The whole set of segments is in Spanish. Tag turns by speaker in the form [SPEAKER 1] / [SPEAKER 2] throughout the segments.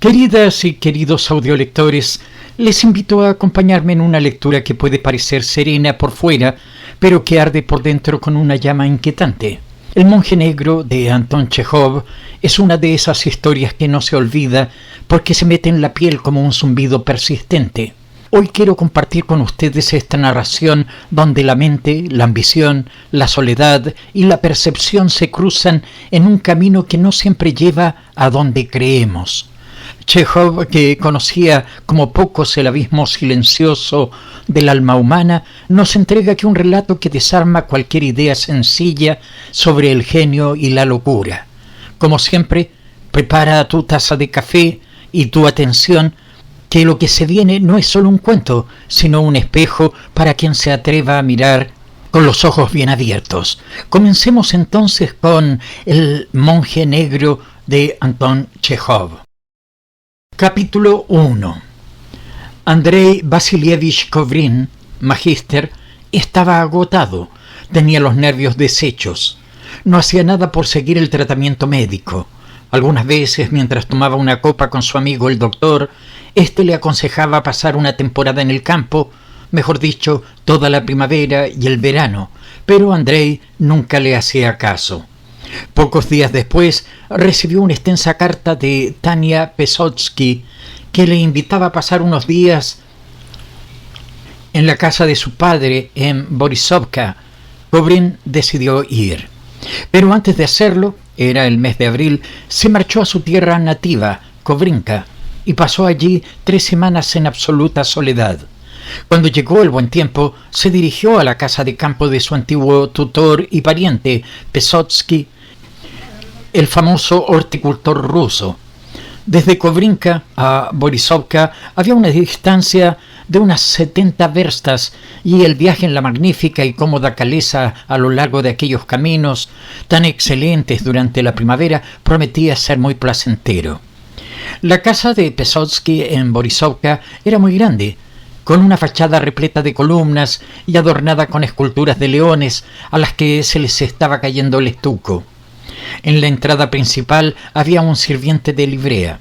[SPEAKER 1] Queridas y queridos audiolectores, les invito a acompañarme en una lectura que puede parecer serena por fuera, pero que arde por dentro con una llama inquietante. El monje negro de Anton Chejov es una de esas historias que no se olvida porque se mete en la piel como un zumbido persistente. Hoy quiero compartir con ustedes esta narración donde la mente, la ambición, la soledad y la percepción se cruzan en un camino que no siempre lleva a donde creemos. Chejov, que conocía como pocos el abismo silencioso del alma humana, nos entrega aquí un relato que desarma cualquier idea sencilla sobre el genio y la locura. Como siempre, prepara tu taza de café y tu atención, que lo que se viene no es solo un cuento, sino un espejo para quien se atreva a mirar con los ojos bien abiertos. Comencemos entonces con El monje negro de Anton Chejov. Capítulo 1. Andrei Vasilievich Kovrin, magíster, estaba agotado, tenía los nervios deshechos. No hacía nada por seguir el tratamiento médico. Algunas veces, mientras tomaba una copa con su amigo el doctor, éste le aconsejaba pasar una temporada en el campo, mejor dicho, toda la primavera y el verano, pero Andrei nunca le hacía caso. Pocos días después recibió una extensa carta de Tania Pesotsky que le invitaba a pasar unos días en la casa de su padre en Borisovka. Kovrin decidió ir, pero antes de hacerlo, era el mes de abril, se marchó a su tierra nativa, Kovrinka, y pasó allí 3 semanas en absoluta soledad. Cuando llegó el buen tiempo, se dirigió a la casa de campo de su antiguo tutor y pariente, Pesotsky, el famoso horticultor ruso. Desde Kovrinka a Borisovka había una distancia de unas 70 verstas y el viaje en la magnífica y cómoda calesa a lo largo de aquellos caminos tan excelentes durante la primavera prometía ser muy placentero. La casa de Pesotsky en Borisovka era muy grande, con una fachada repleta de columnas y adornada con esculturas de leones a las que se les estaba cayendo el estuco. En la entrada principal había un sirviente de librea.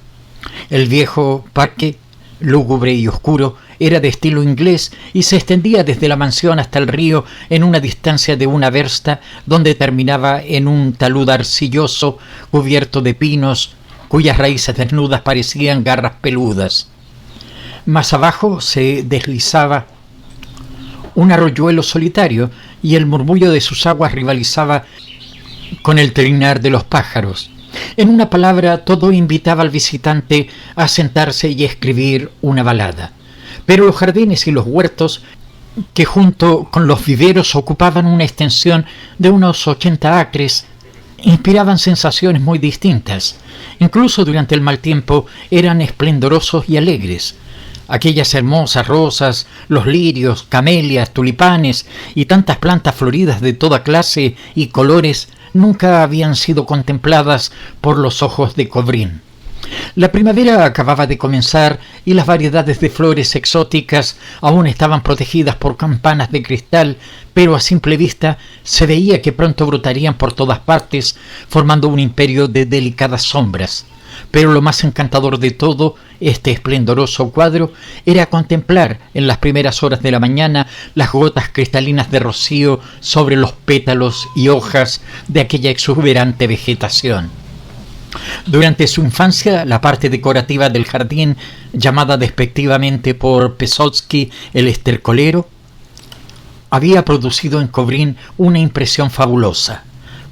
[SPEAKER 1] El viejo parque, lúgubre y oscuro, era de estilo inglés y se extendía desde la mansión hasta el río en una distancia de 1 versta, donde terminaba en un talud arcilloso cubierto de pinos, cuyas raíces desnudas parecían garras peludas. Más abajo se deslizaba un arroyuelo solitario y el murmullo de sus aguas rivalizaba con el trinar de los pájaros. En una palabra, todo invitaba al visitante a sentarse y escribir una balada. Pero los jardines y los huertos, que junto con los viveros ocupaban una extensión de unos 80 acres, inspiraban sensaciones muy distintas. Incluso durante el mal tiempo eran esplendorosos y alegres. Aquellas hermosas rosas, los lirios, camelias, tulipanes y tantas plantas floridas de toda clase y colores nunca habían sido contempladas por los ojos de Kovrin. La primavera acababa de comenzar y las variedades de flores exóticas aún estaban protegidas por campanas de cristal, pero a simple vista se veía que pronto brotarían por todas partes, formando un imperio de delicadas sombras. Pero lo más encantador de todo este esplendoroso cuadro era contemplar en las primeras horas de la mañana las gotas cristalinas de rocío sobre los pétalos y hojas de aquella exuberante vegetación. Durante su infancia, la parte decorativa del jardín, llamada despectivamente por Pesotsky el estercolero, había producido en Kovrin una impresión fabulosa.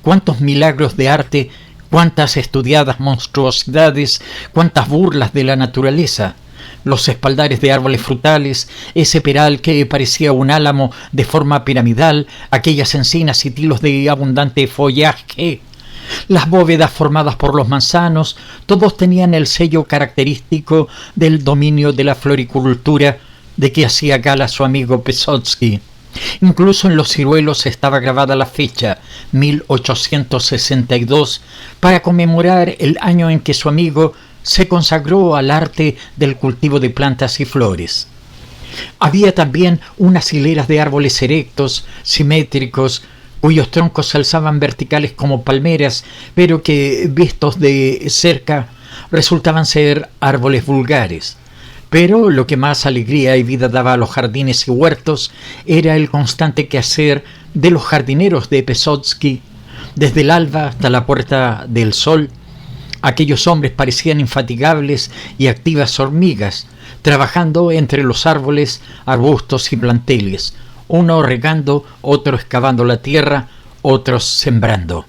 [SPEAKER 1] Cuántos milagros de arte, cuántas estudiadas monstruosidades, cuántas burlas de la naturaleza. Los espaldares de árboles frutales, ese peral que parecía un álamo de forma piramidal, aquellas encinas y tilos de abundante follaje, las bóvedas formadas por los manzanos, todos tenían el sello característico del dominio de la floricultura de que hacía gala su amigo Pesotsky. Incluso en los ciruelos estaba grabada la fecha, 1862, para conmemorar el año en que su amigo se consagró al arte del cultivo de plantas y flores. Había también unas hileras de árboles erectos, simétricos, cuyos troncos se alzaban verticales como palmeras, pero que, vistos de cerca, resultaban ser árboles vulgares. Pero lo que más alegría y vida daba a los jardines y huertos era el constante quehacer de los jardineros de Pesotski. Desde el alba hasta la Puerta del Sol, aquellos hombres parecían infatigables y activas hormigas, trabajando entre los árboles, arbustos y planteles, uno regando, otro excavando la tierra, otros sembrando.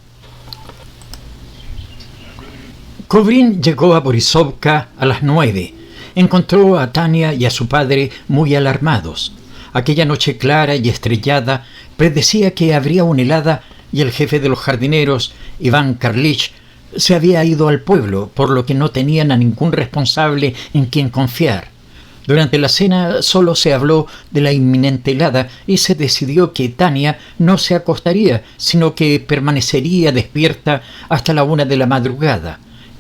[SPEAKER 1] Kovrin llegó a Borisovka a las 9. Encontró a Tania y a su padre muy alarmados. Aquella noche clara y estrellada predecía que habría una helada y el jefe de los jardineros, Iván Karlich, se había ido al pueblo, por lo que no tenían a ningún responsable en quien confiar. Durante la cena solo se habló de la inminente helada y se decidió que Tania no se acostaría, sino que permanecería despierta hasta la 1 de la madrugada.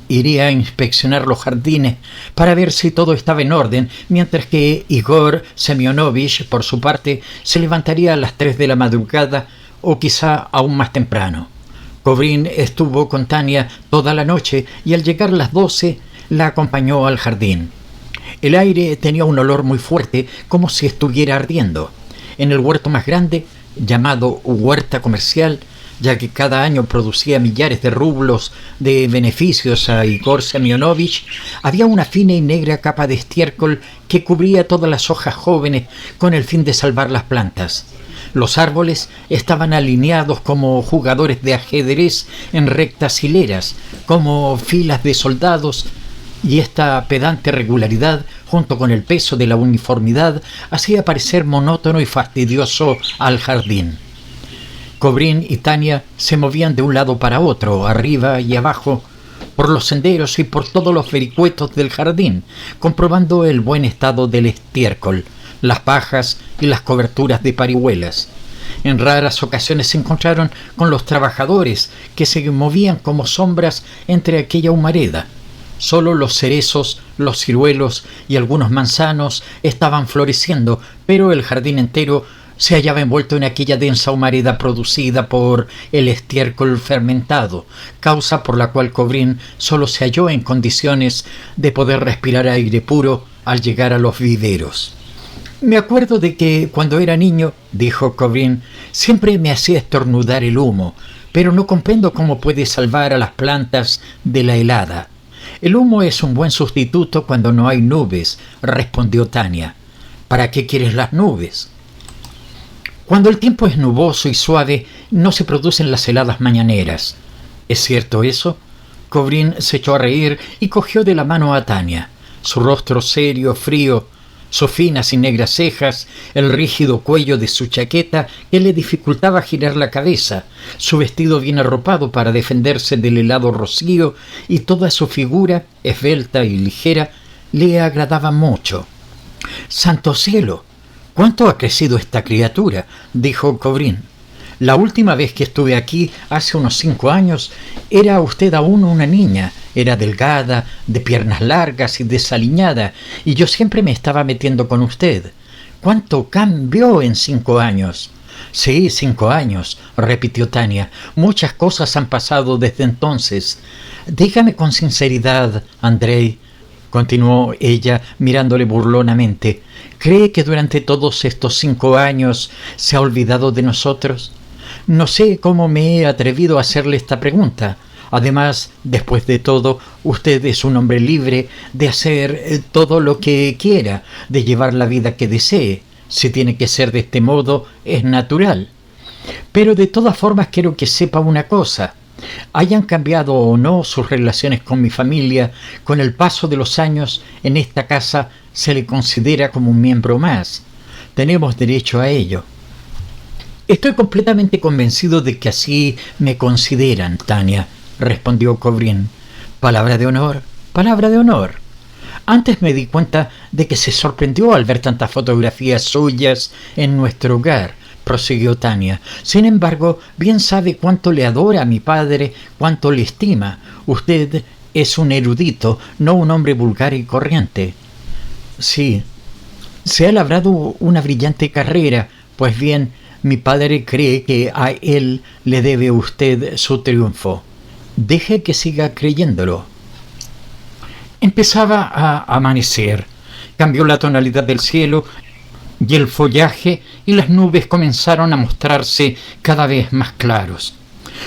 [SPEAKER 1] Iría a inspeccionar los jardines para ver si todo estaba en orden, mientras que Igor Semyonovich, por su parte, se levantaría a las 3 de la madrugada o quizá aún más temprano. Kovrin estuvo con Tania toda la noche y al llegar a las 12 la acompañó al jardín. El aire tenía un olor muy fuerte, como si estuviera ardiendo. En el huerto más grande, llamado huerta comercial, ya que cada año producía millares de rublos de beneficios a Igor Semyonovich, había una fina y negra capa de estiércol que cubría todas las hojas jóvenes con el fin de salvar las plantas. Los árboles estaban alineados como jugadores de ajedrez en rectas hileras, como filas de soldados, y esta pedante regularidad, junto con el peso de la uniformidad, hacía parecer monótono y fastidioso al jardín. Kovrin y Tania se movían de un lado para otro, arriba y abajo, por los senderos y por todos los vericuetos del jardín, comprobando el buen estado del estiércol, las pajas y las coberturas de parihuelas. En raras ocasiones se encontraron con los trabajadores que se movían como sombras entre aquella humareda. Solo los cerezos, los ciruelos y algunos manzanos estaban floreciendo, pero el jardín entero se hallaba envuelto en aquella densa humareda producida por el estiércol fermentado, causa por la cual Kovrin solo se halló en condiciones de poder respirar aire puro al llegar a los viveros. «Me acuerdo de que cuando era niño», dijo Kovrin, «siempre me hacía estornudar el humo, pero no comprendo cómo puede salvar a las plantas de la helada». «El humo es un buen sustituto cuando no hay nubes», respondió Tania. «¿Para qué quieres las nubes?» «Cuando el tiempo es nuboso y suave, no se producen las heladas mañaneras». «¿Es cierto eso?» Kovrin se echó a reír y cogió de la mano a Tania. Su rostro serio, frío, sus finas y negras cejas, el rígido cuello de su chaqueta que le dificultaba girar la cabeza, su vestido bien arropado para defenderse del helado rocío y toda su figura, esbelta y ligera, le agradaba mucho. «¡Santo cielo! ¿Cuánto ha crecido esta criatura?», dijo Kovrin. «La última vez que estuve aquí, hace unos 5 años, era usted aún una niña. Era delgada, de piernas largas y desaliñada, y yo siempre me estaba metiendo con usted. ¿Cuánto cambió en 5 años?» «Sí, 5 años», repitió Tania. «Muchas cosas han pasado desde entonces. Dígame con sinceridad, Andrei», continuó ella mirándole burlonamente, «¿cree que durante todos estos 5 años se ha olvidado de nosotros? No sé cómo me he atrevido a hacerle esta pregunta. Además, después de todo, usted es un hombre libre de hacer todo lo que quiera, de llevar la vida que desee. Si tiene que ser de este modo, es natural. Pero de todas formas quiero que sepa una cosa. Hayan cambiado o no sus relaciones con mi familia, con el paso de los años, en esta casa se le considera como un miembro más. Tenemos derecho a ello». «Estoy completamente convencido de que así me consideran, Tania», respondió Kovrin. «Palabra de honor, palabra de honor. Antes me di cuenta de que se sorprendió al ver tantas fotografías suyas en nuestro hogar», prosiguió Tania. «Sin embargo, bien sabe cuánto le adora a mi padre, cuánto le estima. Usted es un erudito, no un hombre vulgar y corriente». «Sí, se ha labrado una brillante carrera. Pues bien, mi padre cree que a él le debe usted su triunfo. Deje que siga creyéndolo». Empezaba a amanecer. Cambió la tonalidad del cielo y el follaje, y las nubes comenzaron a mostrarse cada vez más claros.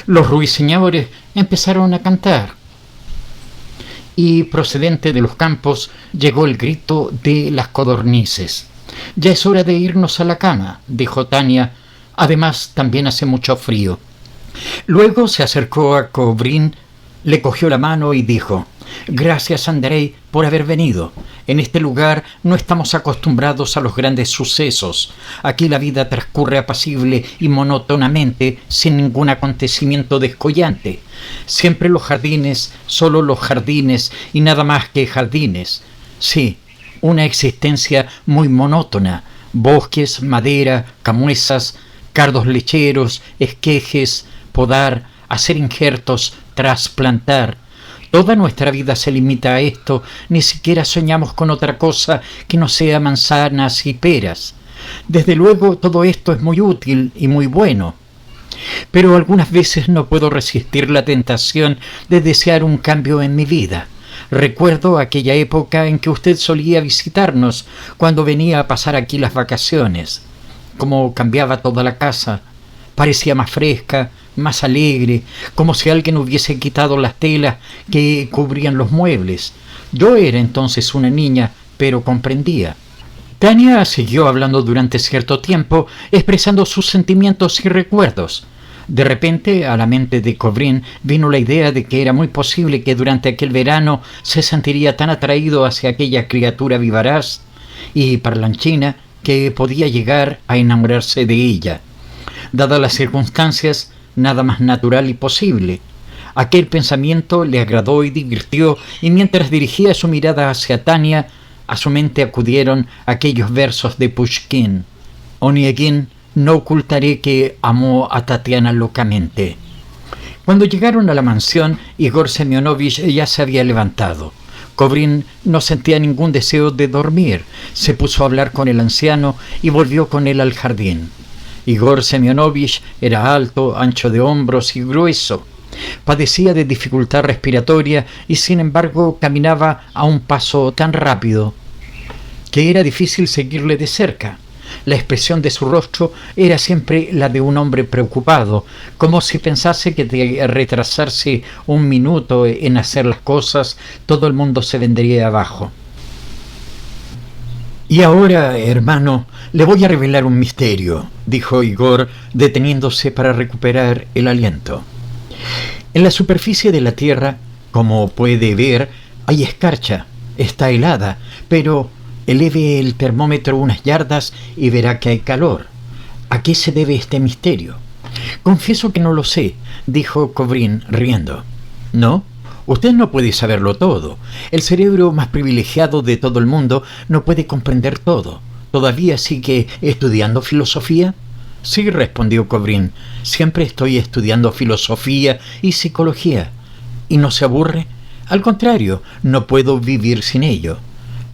[SPEAKER 1] Los ruiseñores empezaron a cantar, y procedente de los campos llegó el grito de las codornices. «Ya es hora de irnos a la cama», dijo Tania. «Además, también hace mucho frío». Luego se acercó a Kobrin, le cogió la mano y dijo: «Gracias, Andrei, por haber venido. En este lugar no estamos acostumbrados a los grandes sucesos. Aquí la vida transcurre apacible y monótonamente, sin ningún acontecimiento descollante. Siempre los jardines, solo los jardines y nada más que jardines. Sí, una existencia muy monótona. Bosques, madera, camuesas, cardos lecheros, esquejes, podar, hacer injertos, trasplantar. Toda nuestra vida se limita a esto, ni siquiera soñamos con otra cosa que no sea manzanas y peras. Desde luego todo esto es muy útil y muy bueno, pero algunas veces no puedo resistir la tentación de desear un cambio en mi vida. Recuerdo aquella época en que usted solía visitarnos cuando venía a pasar aquí las vacaciones. Cómo cambiaba toda la casa. Parecía más fresca, más alegre, como si alguien hubiese quitado las telas que cubrían los muebles. Yo era entonces una niña, pero comprendía. Tania siguió hablando durante cierto tiempo, expresando sus sentimientos y recuerdos. De repente, a la mente de Kobrin vino la idea de que era muy posible que durante aquel verano se sentiría tan atraído hacia aquella criatura vivaraz y parlanchina que podía llegar a enamorarse de ella. Dadas las circunstancias, nada más natural y posible. Aquel pensamiento le agradó y divirtió, y mientras dirigía su mirada hacia Tania, a su mente acudieron aquellos versos de Pushkin. Oniegin, no ocultaré que amó a Tatiana locamente. Cuando llegaron a la mansión, Igor Semyonovich ya se había levantado. Kobrin no sentía ningún deseo de dormir. Se puso a hablar con el anciano y volvió con él al jardín. Igor Semyonovich era alto, ancho de hombros y grueso. Padecía de dificultad respiratoria y sin embargo caminaba a un paso tan rápido que era difícil seguirle de cerca. La expresión de su rostro era siempre la de un hombre preocupado, como si pensase que de retrasarse un minuto en hacer las cosas, todo el mundo se vendría abajo. «Y ahora, hermano, le voy a revelar un misterio», dijo Igor, deteniéndose para recuperar el aliento. En la superficie de la tierra, como puede ver, hay escarcha, está helada, pero eleve el termómetro unas yardas y verá que hay calor. ¿A qué se debe este misterio? «Confieso que no lo sé», dijo Kobrin, riendo. «¿No? Usted no puede saberlo todo. El cerebro más privilegiado de todo el mundo no puede comprender todo. ¿Todavía sigue estudiando filosofía?» «Sí», respondió Kobrin. «Siempre estoy estudiando filosofía y psicología». «¿Y no se aburre?» «Al contrario, no puedo vivir sin ello».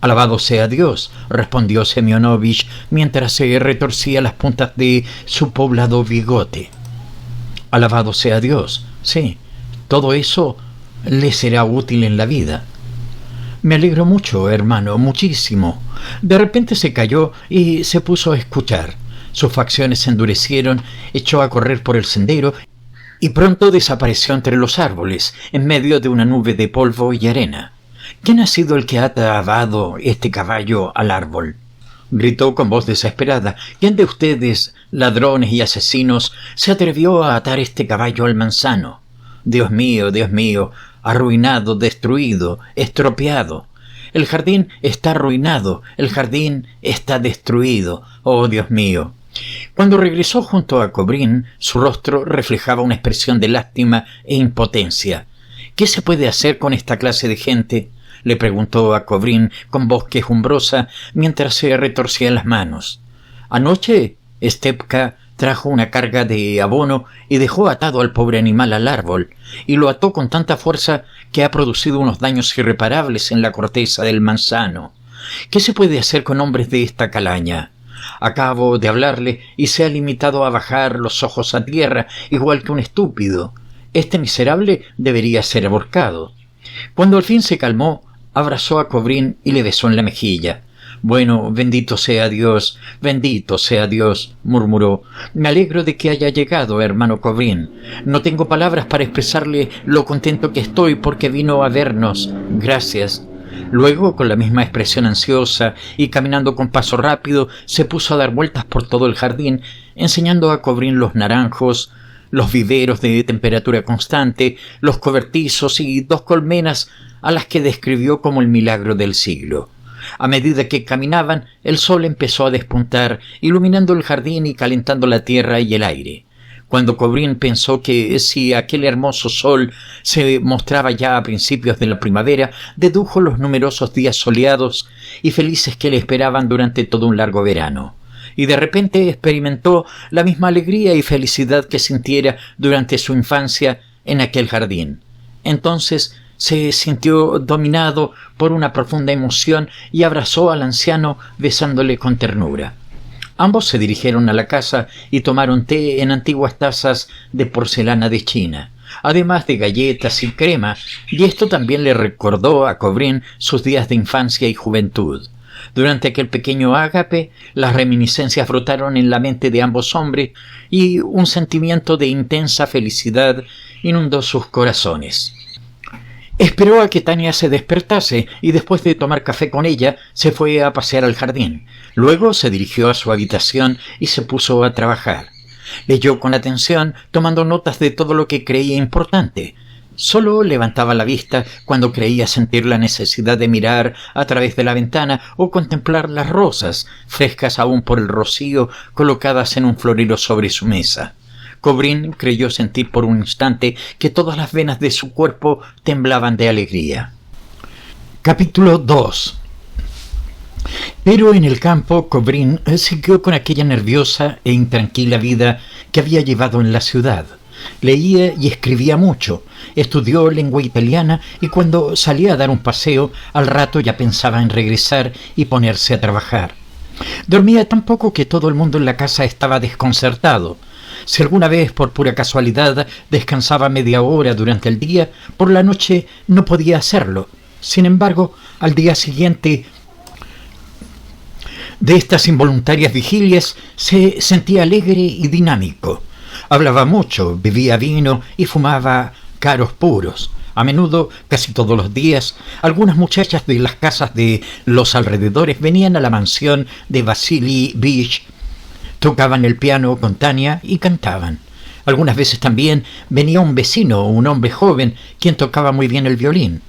[SPEAKER 1] «Alabado sea Dios», respondió Semyonovich mientras se retorcía las puntas de su poblado bigote. «Alabado sea Dios, sí. Todo eso le será útil en la vida». «Me alegro mucho, hermano, muchísimo». De repente se calló y se puso a escuchar. Sus facciones se endurecieron, echó a correr por el sendero y pronto desapareció entre los árboles, en medio de una nube de polvo y arena. «¿Quién ha sido el que ha atado este caballo al árbol?», gritó con voz desesperada. «¿Quién de ustedes, ladrones y asesinos, se atrevió a atar este caballo al manzano? Dios mío, arruinado, destruido, estropeado. El jardín está arruinado, el jardín está destruido. Oh, Dios mío». Cuando regresó junto a Kobrin, su rostro reflejaba una expresión de lástima e impotencia. «¿Qué se puede hacer con esta clase de gente?», le preguntó a Kobrin con voz quejumbrosa mientras se retorcía las manos. «Anoche Stepka trajo una carga de abono y dejó atado al pobre animal al árbol, y lo ató con tanta fuerza que ha producido unos daños irreparables en la corteza del manzano. ¿Qué se puede hacer con hombres de esta calaña? Acabo de hablarle y se ha limitado a bajar los ojos a tierra, igual que un estúpido. Este miserable debería ser ahorcado». Cuando al fin se calmó, abrazó a Kobrin y le besó en la mejilla. «Bueno, bendito sea Dios, murmuró. «Me alegro de que haya llegado, hermano Kobrin. No tengo palabras para expresarle lo contento que estoy porque vino a vernos. Gracias». Luego, con la misma expresión ansiosa y caminando con paso rápido, se puso a dar vueltas por todo el jardín, enseñando a Kobrin los naranjos, los viveros de temperatura constante, los cobertizos y 2 colmenas a las que describió como el milagro del siglo. A medida que caminaban, el sol empezó a despuntar, iluminando el jardín y calentando la tierra y el aire. Cuando Kobrin pensó que si aquel hermoso sol se mostraba ya a principios de la primavera, dedujo los numerosos días soleados y felices que le esperaban durante todo un largo verano. Y de repente experimentó la misma alegría y felicidad que sintiera durante su infancia en aquel jardín. Entonces se sintió dominado por una profunda emoción y abrazó al anciano besándole con ternura. Ambos se dirigieron a la casa y tomaron té en antiguas tazas de porcelana de China, además de galletas y crema, y esto también le recordó a Kobrin sus días de infancia y juventud. Durante aquel pequeño ágape, las reminiscencias brotaron en la mente de ambos hombres y un sentimiento de intensa felicidad inundó sus corazones. Esperó a que Tania se despertase y después de tomar café con ella se fue a pasear al jardín. Luego se dirigió a su habitación y se puso a trabajar. Leyó con atención, tomando notas de todo lo que creía importante. Solo levantaba la vista cuando creía sentir la necesidad de mirar a través de la ventana o contemplar las rosas, frescas aún por el rocío, colocadas en un florero sobre su mesa. Kobrin creyó sentir por un instante que todas las venas de su cuerpo temblaban de alegría. Capítulo 2. Pero en el campo, Kobrin siguió con aquella nerviosa e intranquila vida que había llevado en la ciudad. Leía y escribía mucho, estudió lengua italiana y cuando salía a dar un paseo, al rato ya pensaba en regresar y ponerse a trabajar. Dormía tan poco que todo el mundo en la casa estaba desconcertado. Si alguna vez, por pura casualidad, descansaba media hora durante el día, por la noche no podía hacerlo. Sin embargo, al día siguiente de estas involuntarias vigilias, se sentía alegre y dinámico. Hablaba mucho, bebía vino y fumaba caros puros. A menudo, casi todos los días, algunas muchachas de las casas de los alrededores venían a la mansión de Vasily Beach. Tocaban el piano con Tania y cantaban. Algunas veces también venía un vecino, un hombre joven, quien tocaba muy bien el violín.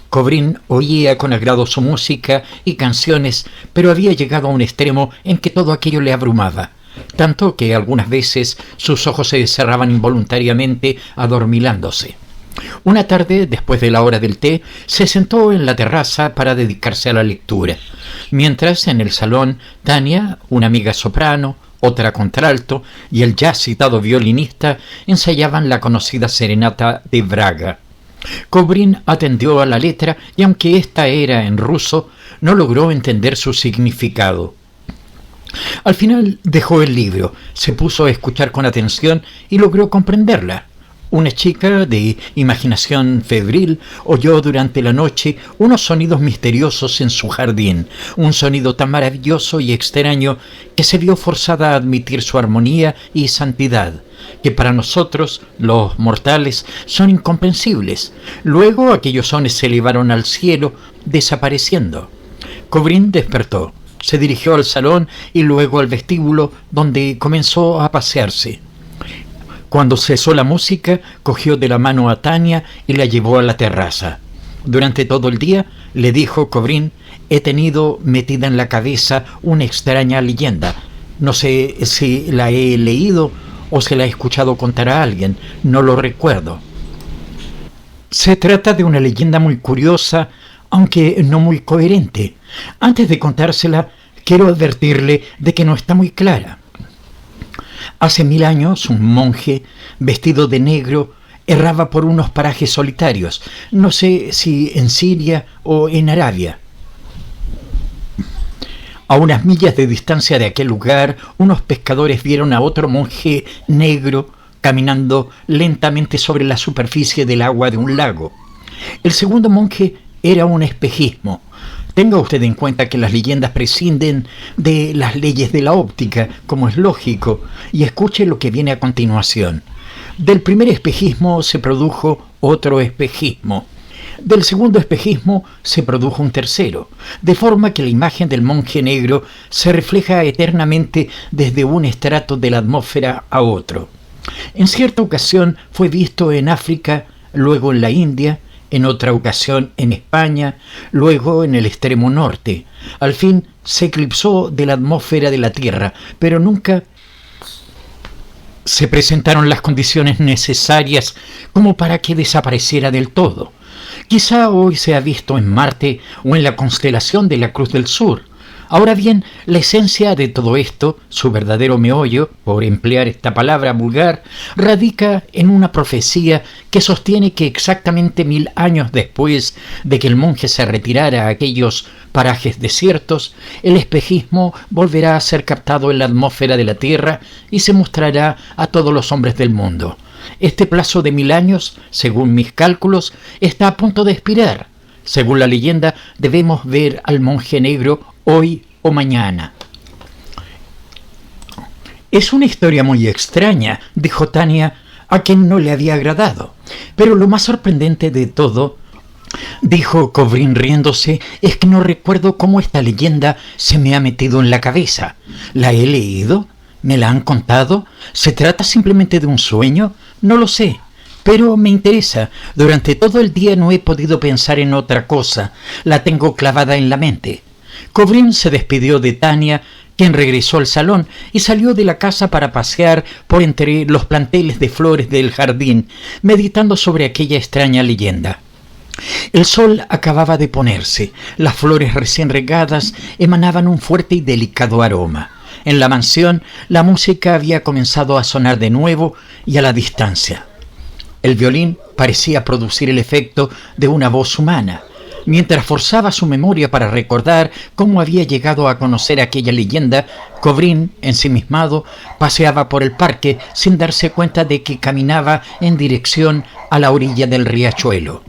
[SPEAKER 1] Kobrin oía con agrado su música y canciones, pero había llegado a un extremo en que todo aquello le abrumaba, tanto que algunas veces sus ojos se cerraban involuntariamente adormilándose. Una tarde, después de la hora del té, se sentó en la terraza para dedicarse a la lectura, mientras en el salón Tania, una amiga soprano, otra contralto y el ya citado violinista ensayaban la conocida serenata de Braga. Kobrin atendió a la letra y aunque ésta era en ruso, no logró entender su significado. Al final dejó el libro, se puso a escuchar con atención y logró comprenderla. Una chica de imaginación febril oyó durante la noche unos sonidos misteriosos en su jardín, un sonido tan maravilloso y extraño que se vio forzada a admitir su armonía y santidad, que para nosotros, los mortales, son incomprensibles. Luego aquellos sones se elevaron al cielo, desapareciendo. Kobrin despertó, se dirigió al salón y luego al vestíbulo, donde comenzó a pasearse. Cuando cesó la música, cogió de la mano a Tania y la llevó a la terraza. Durante todo el día, le dijo Kobrin, he tenido metida en la cabeza una extraña leyenda. No sé si la he leído o se la he escuchado contar a alguien, no lo recuerdo. Se trata de una leyenda muy curiosa, aunque no muy coherente. Antes de contársela, quiero advertirle de que no está muy clara. Hace 1000 años, un monje, vestido de negro, erraba por unos parajes solitarios, no sé si en Siria o en Arabia. A unas millas de distancia de aquel lugar, unos pescadores vieron a otro monje negro caminando lentamente sobre la superficie del agua de un lago. El segundo monje era un espejismo. Tenga usted en cuenta que las leyendas prescinden de las leyes de la óptica, como es lógico, y escuche lo que viene a continuación. Del primer espejismo se produjo otro espejismo. Del segundo espejismo se produjo un tercero, de forma que la imagen del monje negro se refleja eternamente desde un estrato de la atmósfera a otro. En cierta ocasión fue visto en África, luego en la India, en otra ocasión en España, luego en el extremo norte. Al fin se eclipsó de la atmósfera de la Tierra, pero nunca se presentaron las condiciones necesarias como para que desapareciera del todo. Quizá hoy se ha visto en Marte o en la constelación de la Cruz del Sur. Ahora bien, la esencia de todo esto, su verdadero meollo, por emplear esta palabra vulgar, radica en una profecía que sostiene que exactamente 1000 años después de que el monje se retirara a aquellos parajes desiertos, el espejismo volverá a ser captado en la atmósfera de la Tierra y se mostrará a todos los hombres del mundo. Este plazo de 1000 años, según mis cálculos, está a punto de expirar. Según la leyenda, debemos ver al monje negro hoy o mañana. Es una historia muy extraña, dijo Tania, a quien no le había agradado. Pero lo más sorprendente de todo, dijo Kobrin riéndose, es que no recuerdo cómo esta leyenda se me ha metido en la cabeza. ¿La he leído? ¿Me la han contado? ¿Se trata simplemente de un sueño? No lo sé. Pero me interesa. Durante todo el día no he podido pensar en otra cosa. La tengo clavada en la mente. Kobrin se despidió de Tania, quien regresó al salón y salió de la casa para pasear por entre los planteles de flores del jardín, meditando sobre aquella extraña leyenda. El sol acababa de ponerse. Las flores recién regadas emanaban un fuerte y delicado aroma. En la mansión, la música había comenzado a sonar de nuevo y a la distancia. El violín parecía producir el efecto de una voz humana. Mientras forzaba su memoria para recordar cómo había llegado a conocer aquella leyenda, Kobrin, ensimismado, paseaba por el parque sin darse cuenta de que caminaba en dirección a la orilla del riachuelo.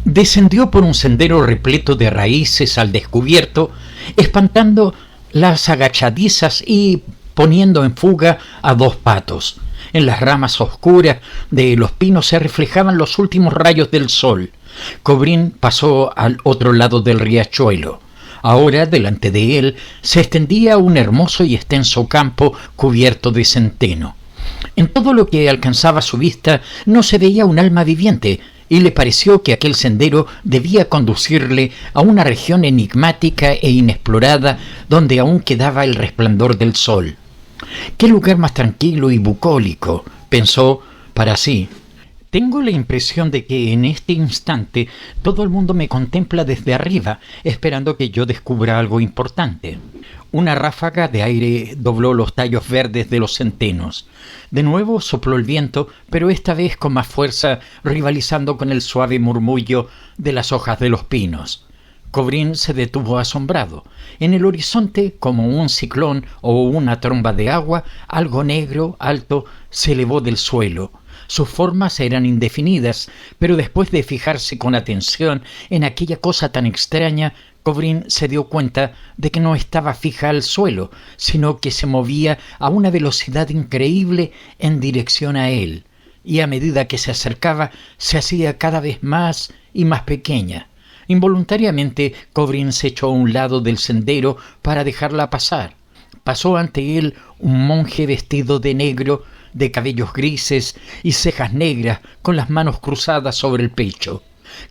[SPEAKER 1] Descendió por un sendero repleto de raíces al descubierto, espantando las agachadizas y poniendo en fuga a 2 patos. En las ramas oscuras de los pinos se reflejaban los últimos rayos del sol. Kobrin pasó al otro lado del riachuelo. Ahora, delante de él, se extendía un hermoso y extenso campo cubierto de centeno. En todo lo que alcanzaba su vista no se veía un alma viviente, y le pareció que aquel sendero debía conducirle a una región enigmática e inexplorada donde aún quedaba el resplandor del sol. «Qué lugar más tranquilo y bucólico», pensó para sí. «Tengo la impresión de que en este instante todo el mundo me contempla desde arriba, esperando que yo descubra algo importante». Una ráfaga de aire dobló los tallos verdes de los centenos. De nuevo sopló el viento, pero esta vez con más fuerza, rivalizando con el suave murmullo de las hojas de los pinos. Kobrin se detuvo asombrado. En el horizonte, como un ciclón o una tromba de agua, algo negro, alto, se elevó del suelo. Sus formas eran indefinidas, pero después de fijarse con atención en aquella cosa tan extraña, Kobrin se dio cuenta de que no estaba fija al suelo, sino que se movía a una velocidad increíble en dirección a él, y a medida que se acercaba se hacía cada vez más y más pequeña. Involuntariamente, Kobrin se echó a un lado del sendero para dejarla pasar. Pasó ante él un monje vestido de negro, de cabellos grises y cejas negras, con las manos cruzadas sobre el pecho.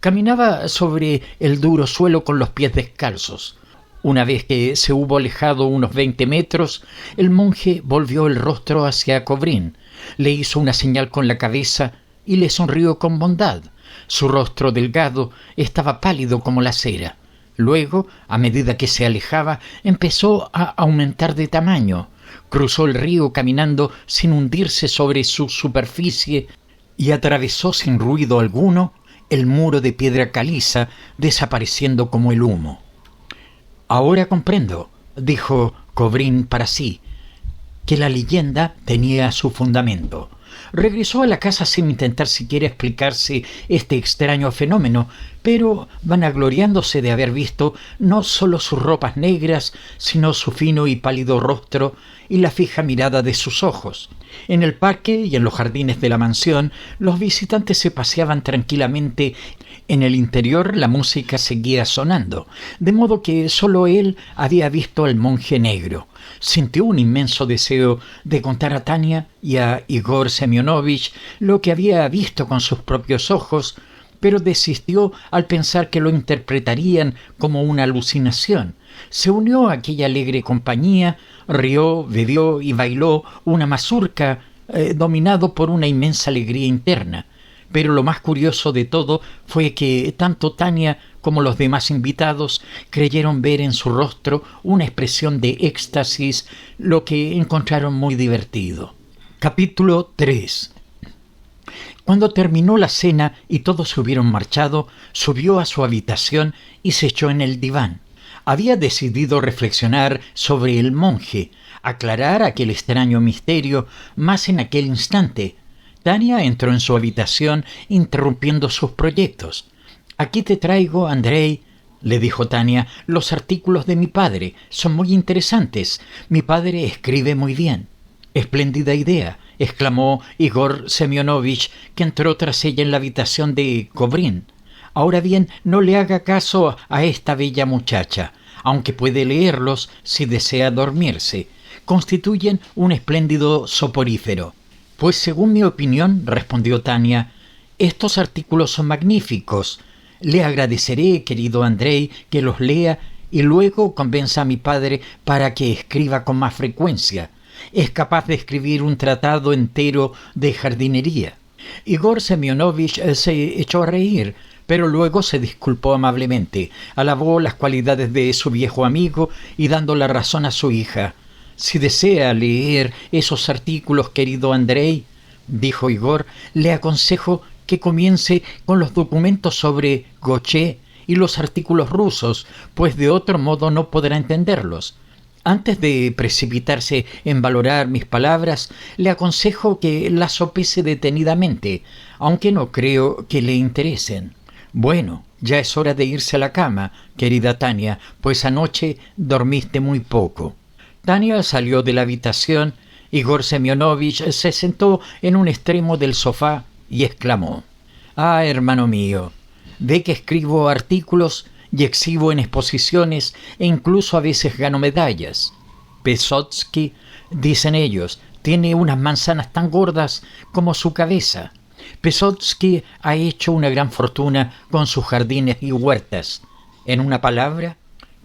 [SPEAKER 1] Caminaba sobre el duro suelo con los pies descalzos. Una vez que se hubo alejado unos 20 metros, el monje volvió el rostro hacia Kobrin, le hizo una señal con la cabeza y le sonrió con bondad. Su rostro delgado estaba pálido como la cera. Luego, a medida que se alejaba, empezó a aumentar de tamaño. Cruzó el río caminando sin hundirse sobre su superficie y atravesó sin ruido alguno el muro de piedra caliza, desapareciendo como el humo. «Ahora comprendo», dijo Kobrin para sí, «que la leyenda tenía su fundamento. Regresó a la casa sin intentar siquiera explicarse este extraño fenómeno, pero vanagloriándose de haber visto no solo sus ropas negras, sino su fino y pálido rostro y la fija mirada de sus ojos. En el parque y en los jardines de la mansión, los visitantes se paseaban tranquilamente. En el interior la música seguía sonando, de modo que solo él había visto al monje negro. Sintió un inmenso deseo de contar a Tania y a Igor Semyonovich lo que había visto con sus propios ojos, pero desistió al pensar que lo interpretarían como una alucinación. Se unió a aquella alegre compañía, rió, bebió y bailó una mazurca dominado por una inmensa alegría interna. Pero lo más curioso de todo fue que tanto Tania como los demás invitados creyeron ver en su rostro una expresión de éxtasis, lo que encontraron muy divertido. Capítulo 3. Cuando terminó la cena y todos se hubieron marchado, subió a su habitación y se echó en el diván. Había decidido reflexionar sobre el monje, aclarar aquel extraño misterio, más en aquel instante. Tania entró en su habitación interrumpiendo sus proyectos. «Aquí te traigo, Andrei», le dijo Tania, «los artículos de mi padre. Son muy interesantes. Mi padre escribe muy bien». «Espléndida idea», exclamó Igor Semyonovich, que entró tras ella en la habitación de Kovrin. «Ahora bien, no le haga caso a esta bella muchacha, aunque puede leerlos si desea dormirse. Constituyen un espléndido soporífero». «Pues según mi opinión», respondió Tania, «estos artículos son magníficos. Le agradeceré, querido Andrei, que los lea y luego convenza a mi padre para que escriba con más frecuencia. Es capaz de escribir un tratado entero de jardinería». Igor Semyonovich se echó a reír, pero luego se disculpó amablemente, alabó las cualidades de su viejo amigo y dando la razón a su hija. «Si desea leer esos artículos, querido Andrei», dijo Igor, «le aconsejo que comience con los documentos sobre Gaucher y los artículos rusos, pues de otro modo no podrá entenderlos. Antes de precipitarse en valorar mis palabras, le aconsejo que las sopese detenidamente, aunque no creo que le interesen. Bueno, ya es hora de irse a la cama, querida Tania, pues anoche dormiste muy poco». Tania salió de la habitación. Igor Semyonovich se sentó en un extremo del sofá y exclamó: «Ah, hermano mío, ve que escribo artículos y exhibo en exposiciones e incluso a veces gano medallas. Pesotsky, dicen ellos, tiene unas manzanas tan gordas como su cabeza. Pesotsky ha hecho una gran fortuna con sus jardines y huertas. En una palabra,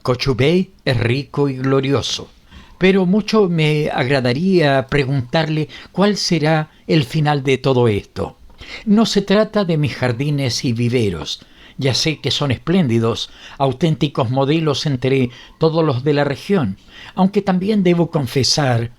[SPEAKER 1] Kochubey es rico y glorioso. Pero mucho me agradaría preguntarle cuál será el final de todo esto. No se trata de mis jardines y viveros. Ya sé que son espléndidos, auténticos modelos entre todos los de la región, aunque también debo confesar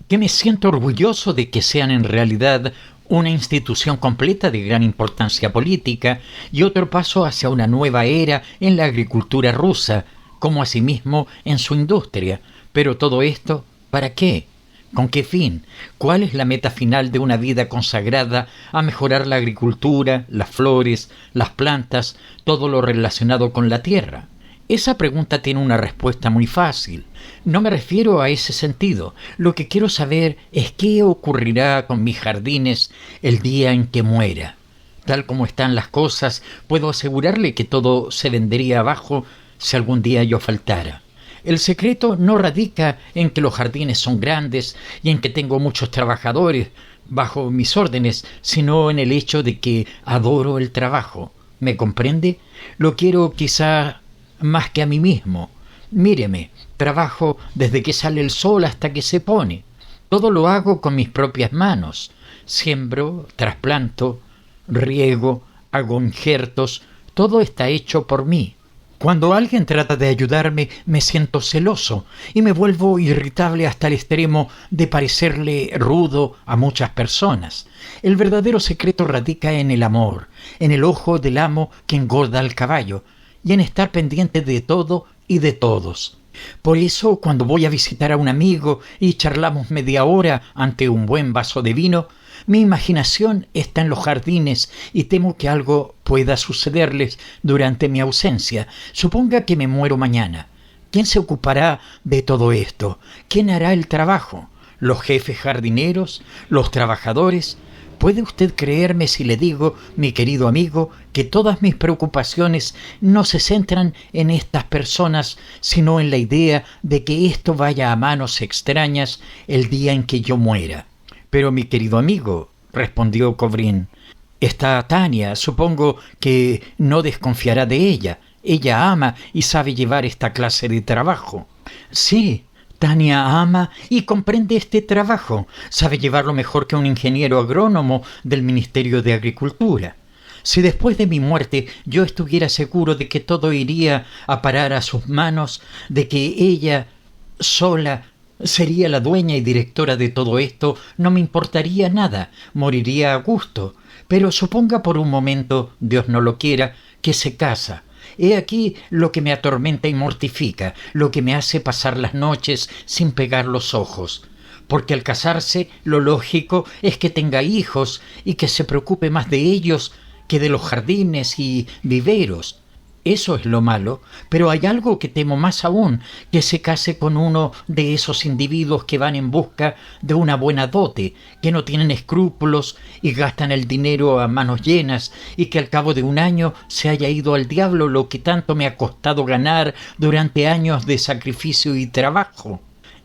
[SPEAKER 1] que me siento orgulloso de que sean en realidad una institución completa de gran importancia política y otro paso hacia una nueva era en la agricultura rusa, como asimismo en su industria. Pero todo esto, ¿para qué? ¿Con qué fin? ¿Cuál es la meta final de una vida consagrada a mejorar la agricultura, las flores, las plantas, todo lo relacionado con la tierra? Esa pregunta tiene una respuesta muy fácil. No me refiero a ese sentido. Lo que quiero saber es qué ocurrirá con mis jardines el día en que muera. Tal como están las cosas, puedo asegurarle que todo se vendría abajo si algún día yo faltara. El secreto no radica en que los jardines son grandes y en que tengo muchos trabajadores bajo mis órdenes, sino en el hecho de que adoro el trabajo. ¿Me comprende? Lo quiero quizá más que a mí mismo. Míreme, trabajo desde que sale el sol hasta que se pone. Todo lo hago con mis propias manos. Siembro, trasplanto, riego, hago injertos. Todo está hecho por mí. Cuando alguien trata de ayudarme, me siento celoso y me vuelvo irritable hasta el extremo de parecerle rudo a muchas personas. El verdadero secreto radica en el amor, en el ojo del amo que engorda al caballo y en estar pendiente de todo y de todos. Por eso, cuando voy a visitar a un amigo y charlamos media hora ante un buen vaso de vino, Mi imaginación está en los jardines y temo que algo pueda sucederles durante mi ausencia. Suponga que me muero mañana. ¿Quién se ocupará de todo esto? ¿Quién hará el trabajo? ¿Los jefes jardineros? ¿Los trabajadores? ¿Puede usted creerme si le digo, mi querido amigo, que todas mis preocupaciones no se centran en estas personas, sino en la idea de que esto vaya a manos extrañas el día en que yo muera? Pero mi querido amigo, respondió Kobrin, está Tania, supongo que no desconfiará de ella. Ella ama y sabe llevar esta clase de trabajo. Sí, Tania ama y comprende este trabajo. Sabe llevarlo mejor que un ingeniero agrónomo del Ministerio de Agricultura. Si después de mi muerte yo estuviera seguro de que todo iría a parar a sus manos, de que ella sola sería la dueña y directora de todo esto, no me importaría nada, moriría a gusto. Pero suponga por un momento, Dios no lo quiera, que se casa. He aquí lo que me atormenta y mortifica, lo que me hace pasar las noches sin pegar los ojos. Porque al casarse, lo lógico es que tenga hijos y que se preocupe más de ellos que de los jardines y viveros. Eso es lo malo, pero hay algo que temo más aún, que se case con uno de esos individuos que van en busca de una buena dote, que no tienen escrúpulos y gastan el dinero a manos llenas, y que al cabo de un año se haya ido al diablo lo que tanto me ha costado ganar durante años de sacrificio y trabajo.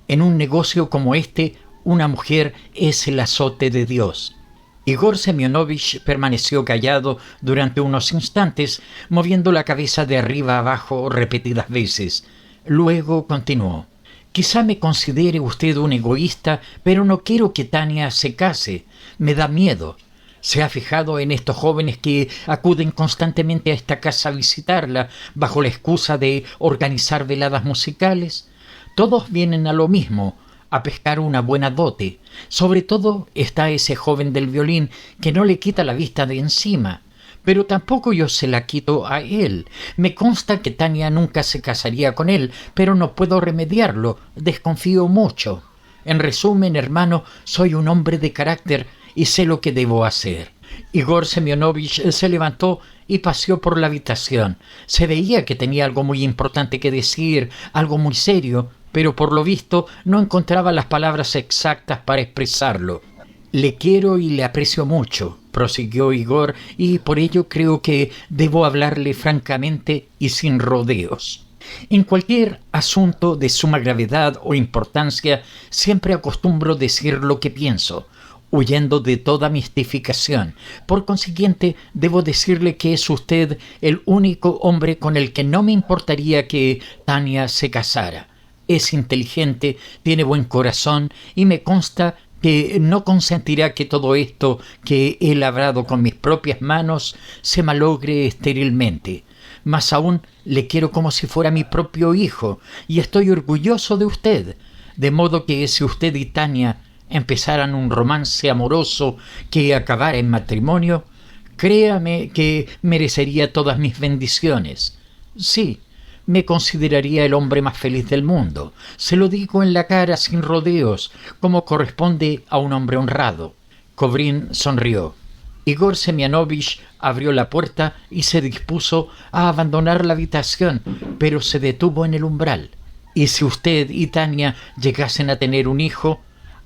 [SPEAKER 1] En un negocio como este, una mujer es el azote de Dios. Igor Semyonovich permaneció callado durante unos instantes, moviendo la cabeza de arriba a abajo repetidas veces. Luego continuó. Quizá me considere usted un egoísta, pero no quiero que Tania se case. Me da miedo. ¿Se ha fijado en estos jóvenes que acuden constantemente a esta casa a visitarla bajo la excusa de organizar veladas musicales? Todos vienen a lo mismo, a pescar una buena dote. Sobre todo está ese joven del violín que no le quita la vista de encima. Pero tampoco yo se la quito a él. Me consta que Tania nunca se casaría con él, pero no puedo remediarlo. Desconfío mucho. En resumen, hermano, soy un hombre de carácter y sé lo que debo hacer. Igor Semyonovich se levantó y paseó por la habitación. Se veía que tenía algo muy importante que decir, algo muy serio, pero por lo visto no encontraba las palabras exactas para expresarlo. Le quiero y le aprecio mucho, prosiguió Igor, y por ello creo que debo hablarle francamente y sin rodeos. En cualquier asunto de suma gravedad o importancia siempre acostumbro decir lo que pienso, huyendo de toda mistificación. Por consiguiente, debo decirle que es usted el único hombre con el que no me importaría que Tania se casara. Es inteligente, tiene buen corazón y me consta que no consentirá que todo esto que he labrado con mis propias manos se malogre estérilmente. Más aún, le quiero como si fuera mi propio hijo y estoy orgulloso de usted, de modo que si usted y Tania empezaran un romance amoroso que acabara en matrimonio, créame que merecería todas mis bendiciones. Sí, me consideraría el hombre más feliz del mundo. Se lo digo en la cara sin rodeos, como corresponde a un hombre honrado. Kobrin sonrió. Igor Semyonovich abrió la puerta y se dispuso a abandonar la habitación, pero se detuvo en el umbral. Y si usted y Tania llegasen a tener un hijo,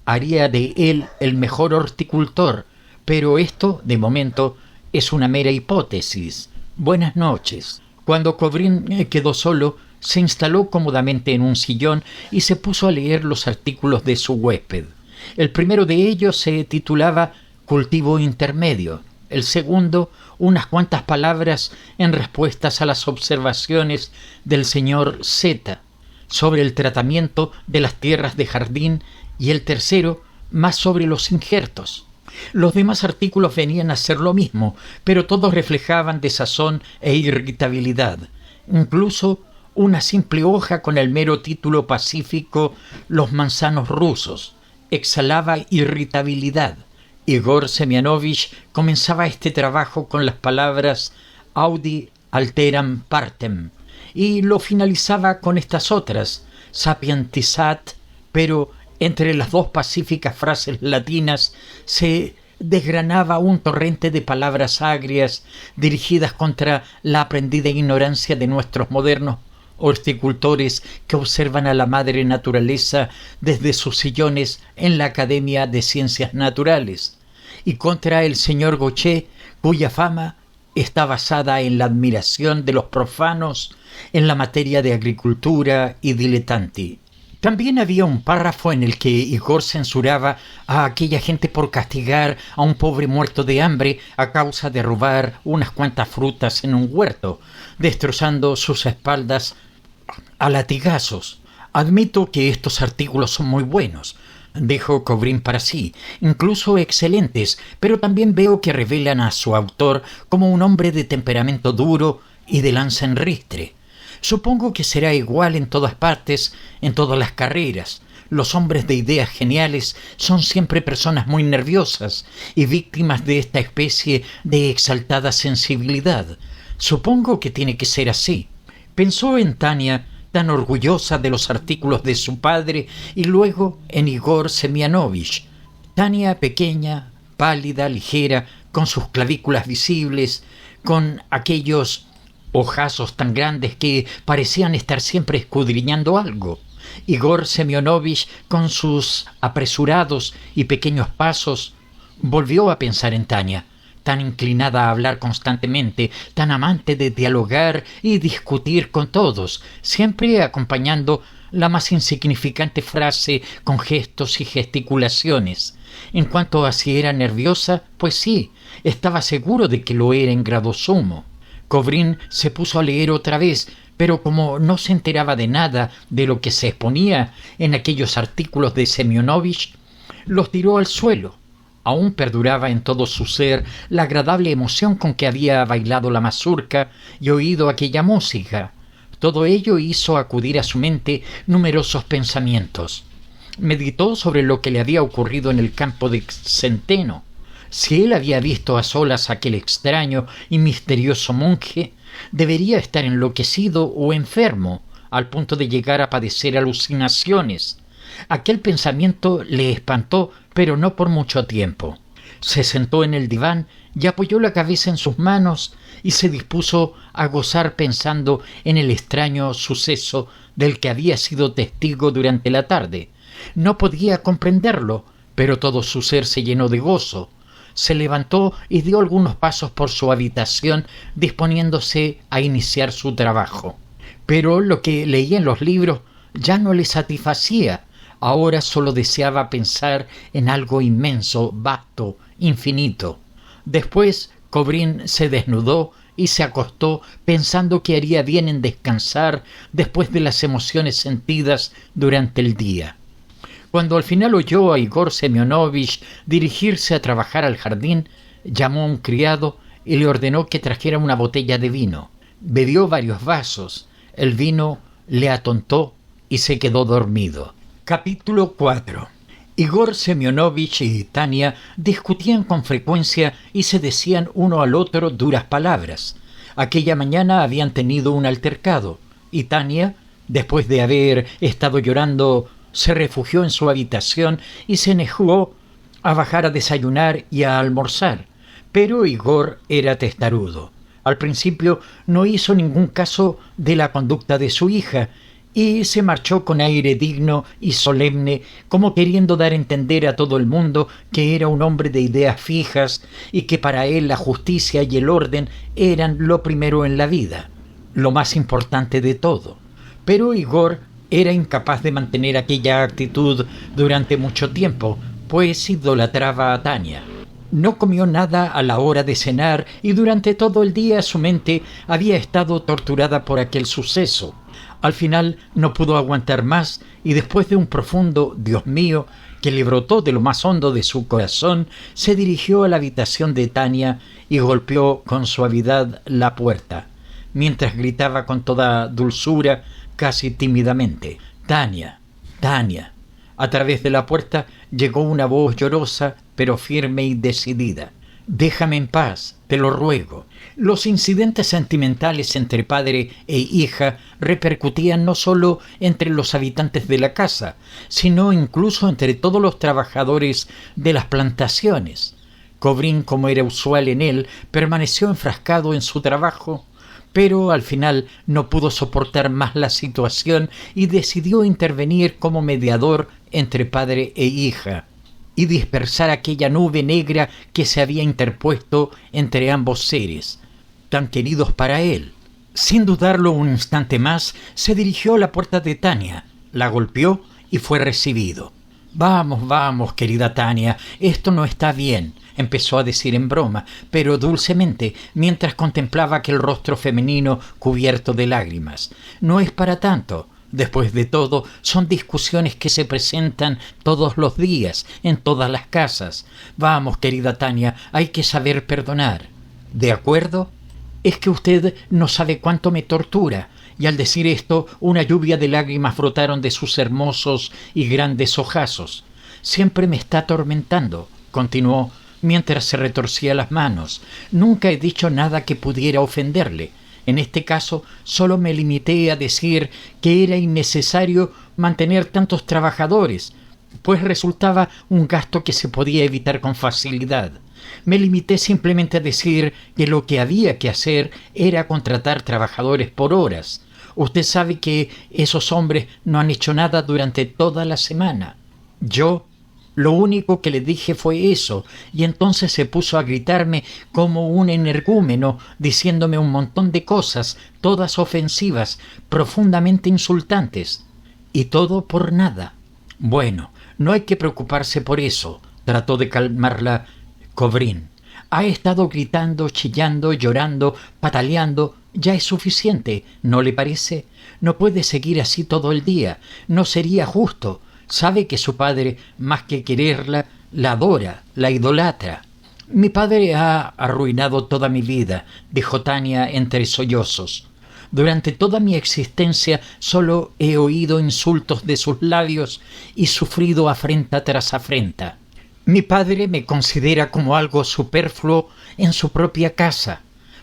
[SPEAKER 1] haría de él el mejor horticultor, pero esto, de momento, es una mera hipótesis. Buenas noches. Cuando Kobrin quedó solo, se instaló cómodamente en un sillón y se puso a leer los artículos de su huésped. El primero de ellos se titulaba Cultivo intermedio, el segundo, unas cuantas palabras en respuestas a las observaciones del señor Z sobre el tratamiento de las tierras de jardín, y el tercero, más sobre los injertos. Los demás artículos venían a ser lo mismo, pero todos reflejaban desazón e irritabilidad. Incluso una simple hoja con el mero título pacífico «Los manzanos rusos» exhalaba irritabilidad. Igor Semyonovich comenzaba este trabajo con las palabras «Audi alteram partem» y lo finalizaba con estas otras «Sapientisat», pero entre las dos pacíficas frases latinas se desgranaba un torrente de palabras agrias dirigidas contra la aprendida ignorancia de nuestros modernos horticultores que observan a la madre naturaleza desde sus sillones en la Academia de Ciencias Naturales, y contra el señor Gaucher, cuya fama está basada en la admiración de los profanos en la materia de agricultura y diletanti. También había un párrafo en el que Igor censuraba a aquella gente por castigar a un pobre muerto de hambre a causa de robar unas cuantas frutas en un huerto, destrozando sus espaldas a latigazos. Admito que estos artículos son muy buenos, dijo Cobrin para sí, incluso excelentes, pero también veo que revelan a su autor como un hombre de temperamento duro y de lanza en ristre. Supongo que será igual en todas partes, en todas las carreras. Los hombres de ideas geniales son siempre personas muy nerviosas y víctimas de esta especie de exaltada sensibilidad. Supongo que tiene que ser así. Pensó en Tania, tan orgullosa de los artículos de su padre, y luego en Igor Semianovich. Tania pequeña, pálida, ligera, con sus clavículas visibles, con aquellos ojazos tan grandes que parecían estar siempre escudriñando algo. Igor Semyonovich, con sus apresurados y pequeños pasos, volvió a pensar en Tania, tan inclinada a hablar constantemente, tan amante de dialogar y discutir con todos, siempre acompañando la más insignificante frase con gestos y gesticulaciones. En cuanto a si era nerviosa, pues sí, estaba seguro de que lo era en grado sumo. Cobrin se puso a leer otra vez, pero como no se enteraba de nada de lo que se exponía en aquellos artículos de Semyonovich, los tiró al suelo. Aún perduraba en todo su ser la agradable emoción con que había bailado la mazurca y oído aquella música. Todo ello hizo acudir a su mente numerosos pensamientos. Meditó sobre lo que le había ocurrido en el campo de Centeno. Si él había visto a solas a aquel extraño y misterioso monje, debería estar enloquecido o enfermo, al punto de llegar a padecer alucinaciones. Aquel pensamiento le espantó, pero no por mucho tiempo. Se sentó en el diván y apoyó la cabeza en sus manos y se dispuso a gozar pensando en el extraño suceso del que había sido testigo durante la tarde. No podía comprenderlo, pero todo su ser se llenó de gozo. Se levantó y dio algunos pasos por su habitación, disponiéndose a iniciar su trabajo. Pero lo que leía en los libros ya no le satisfacía. Ahora solo deseaba pensar en algo inmenso, vasto, infinito. Después Cobrin se desnudó y se acostó pensando que haría bien en descansar después de las emociones sentidas durante el día. Cuando al final oyó a Igor Semyonovich dirigirse a trabajar al jardín, llamó a un criado y le ordenó que trajera una botella de vino. Bebió varios vasos. El vino le atontó y se quedó dormido. Capítulo 4. Igor Semyonovich y Tania discutían con frecuencia y se decían uno al otro duras palabras. Aquella mañana habían tenido un altercado, y Tania, después de haber estado llorando, se refugió en su habitación y se negó a bajar a desayunar y a almorzar. Pero Igor era testarudo. Al principio no hizo ningún caso de la conducta de su hija y se marchó con aire digno y solemne, como queriendo dar a entender a todo el mundo que era un hombre de ideas fijas y que para él la justicia y el orden eran lo primero en la vida, lo más importante de todo. Pero Igor era incapaz de mantener aquella actitud durante mucho tiempo, pues idolatraba a Tania. No comió nada a la hora de cenar y durante todo el día su mente había estado torturada por aquel suceso. Al final no pudo aguantar más y después de un profundo «Dios mío» que le brotó de lo más hondo de su corazón, se dirigió a la habitación de Tania y golpeó con suavidad la puerta, mientras gritaba con toda dulzura, casi tímidamente: «Tania, Tania». A través de la puerta llegó una voz llorosa, pero firme y decidida: «Déjame en paz, te lo ruego». Los incidentes sentimentales entre padre e hija repercutían no solo entre los habitantes de la casa, sino incluso entre todos los trabajadores de las plantaciones. Kobrin, como era usual en él, permaneció enfrascado en su trabajo, pero al final no pudo soportar más la situación y decidió intervenir como mediador entre padre e hija y dispersar aquella nube negra que se había interpuesto entre ambos seres, tan queridos para él. Sin dudarlo un instante más, se dirigió a la puerta de Tania, la golpeó y fue recibido. «Vamos, vamos, querida Tania, esto no está bien», empezó a decir en broma, pero dulcemente, mientras contemplaba aquel rostro femenino cubierto de lágrimas. «No es para tanto. Después de todo, son discusiones que se presentan todos los días, en todas las casas. Vamos, querida Tania, hay que saber perdonar». «¿De acuerdo? Es que usted no sabe cuánto me tortura». Y al decir esto, una lluvia de lágrimas brotaron de sus hermosos y grandes ojazos. «Siempre me está atormentando», continuó, mientras se retorcía las manos. «Nunca he dicho nada que pudiera ofenderle. En este caso, solo me limité a decir que era innecesario mantener tantos trabajadores, pues resultaba un gasto que se podía evitar con facilidad. Me limité simplemente a decir que lo que había que hacer era contratar trabajadores por horas. Usted sabe que esos hombres no han hecho nada durante toda la semana. Yo lo único que le dije fue eso, y entonces se puso a gritarme como un energúmeno, diciéndome un montón de cosas, todas ofensivas, profundamente insultantes. Y todo por nada. Bueno, no hay que preocuparse por eso», trató de calmarla Kobrin. «Ha estado gritando, chillando, llorando, pataleando. Ya es suficiente, ¿no le parece? No puede seguir así todo el día. No sería justo. Sabe que su padre, más que quererla, la adora, la idolatra». «Mi padre ha arruinado toda mi vida», dijo Tania entre sollozos. «Durante toda mi existencia solo he oído insultos de sus labios y sufrido afrenta tras afrenta. Mi padre me considera como algo superfluo en su propia casa.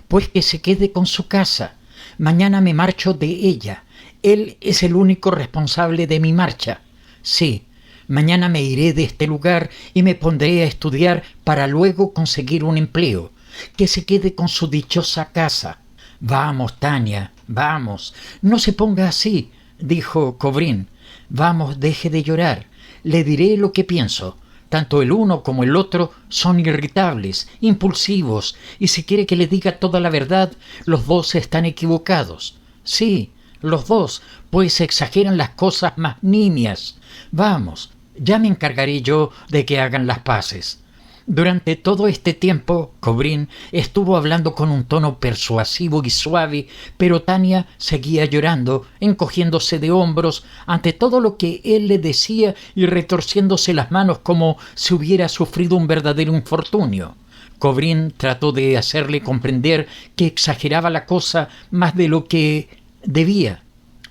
[SPEAKER 1] Pues que se quede con su casa. Mañana me marcho de ella. Él es el único responsable de mi marcha. Sí, mañana me iré de este lugar y me pondré a estudiar para luego conseguir un empleo. Que se quede con su dichosa casa». «Vamos, Tania, vamos. No se ponga así», dijo Kobrin. «Vamos, deje de llorar. Le diré lo que pienso. Tanto el uno como el otro son irritables, impulsivos, y si quiere que le diga toda la verdad, los dos están equivocados. Sí, los dos, pues exageran las cosas más nimias. Vamos, ya me encargaré yo de que hagan las paces». Durante todo este tiempo, Kobrin estuvo hablando con un tono persuasivo y suave, pero Tania seguía llorando, encogiéndose de hombros ante todo lo que él le decía y retorciéndose las manos como si hubiera sufrido un verdadero infortunio. Kobrin trató de hacerle comprender que exageraba la cosa más de lo que debía.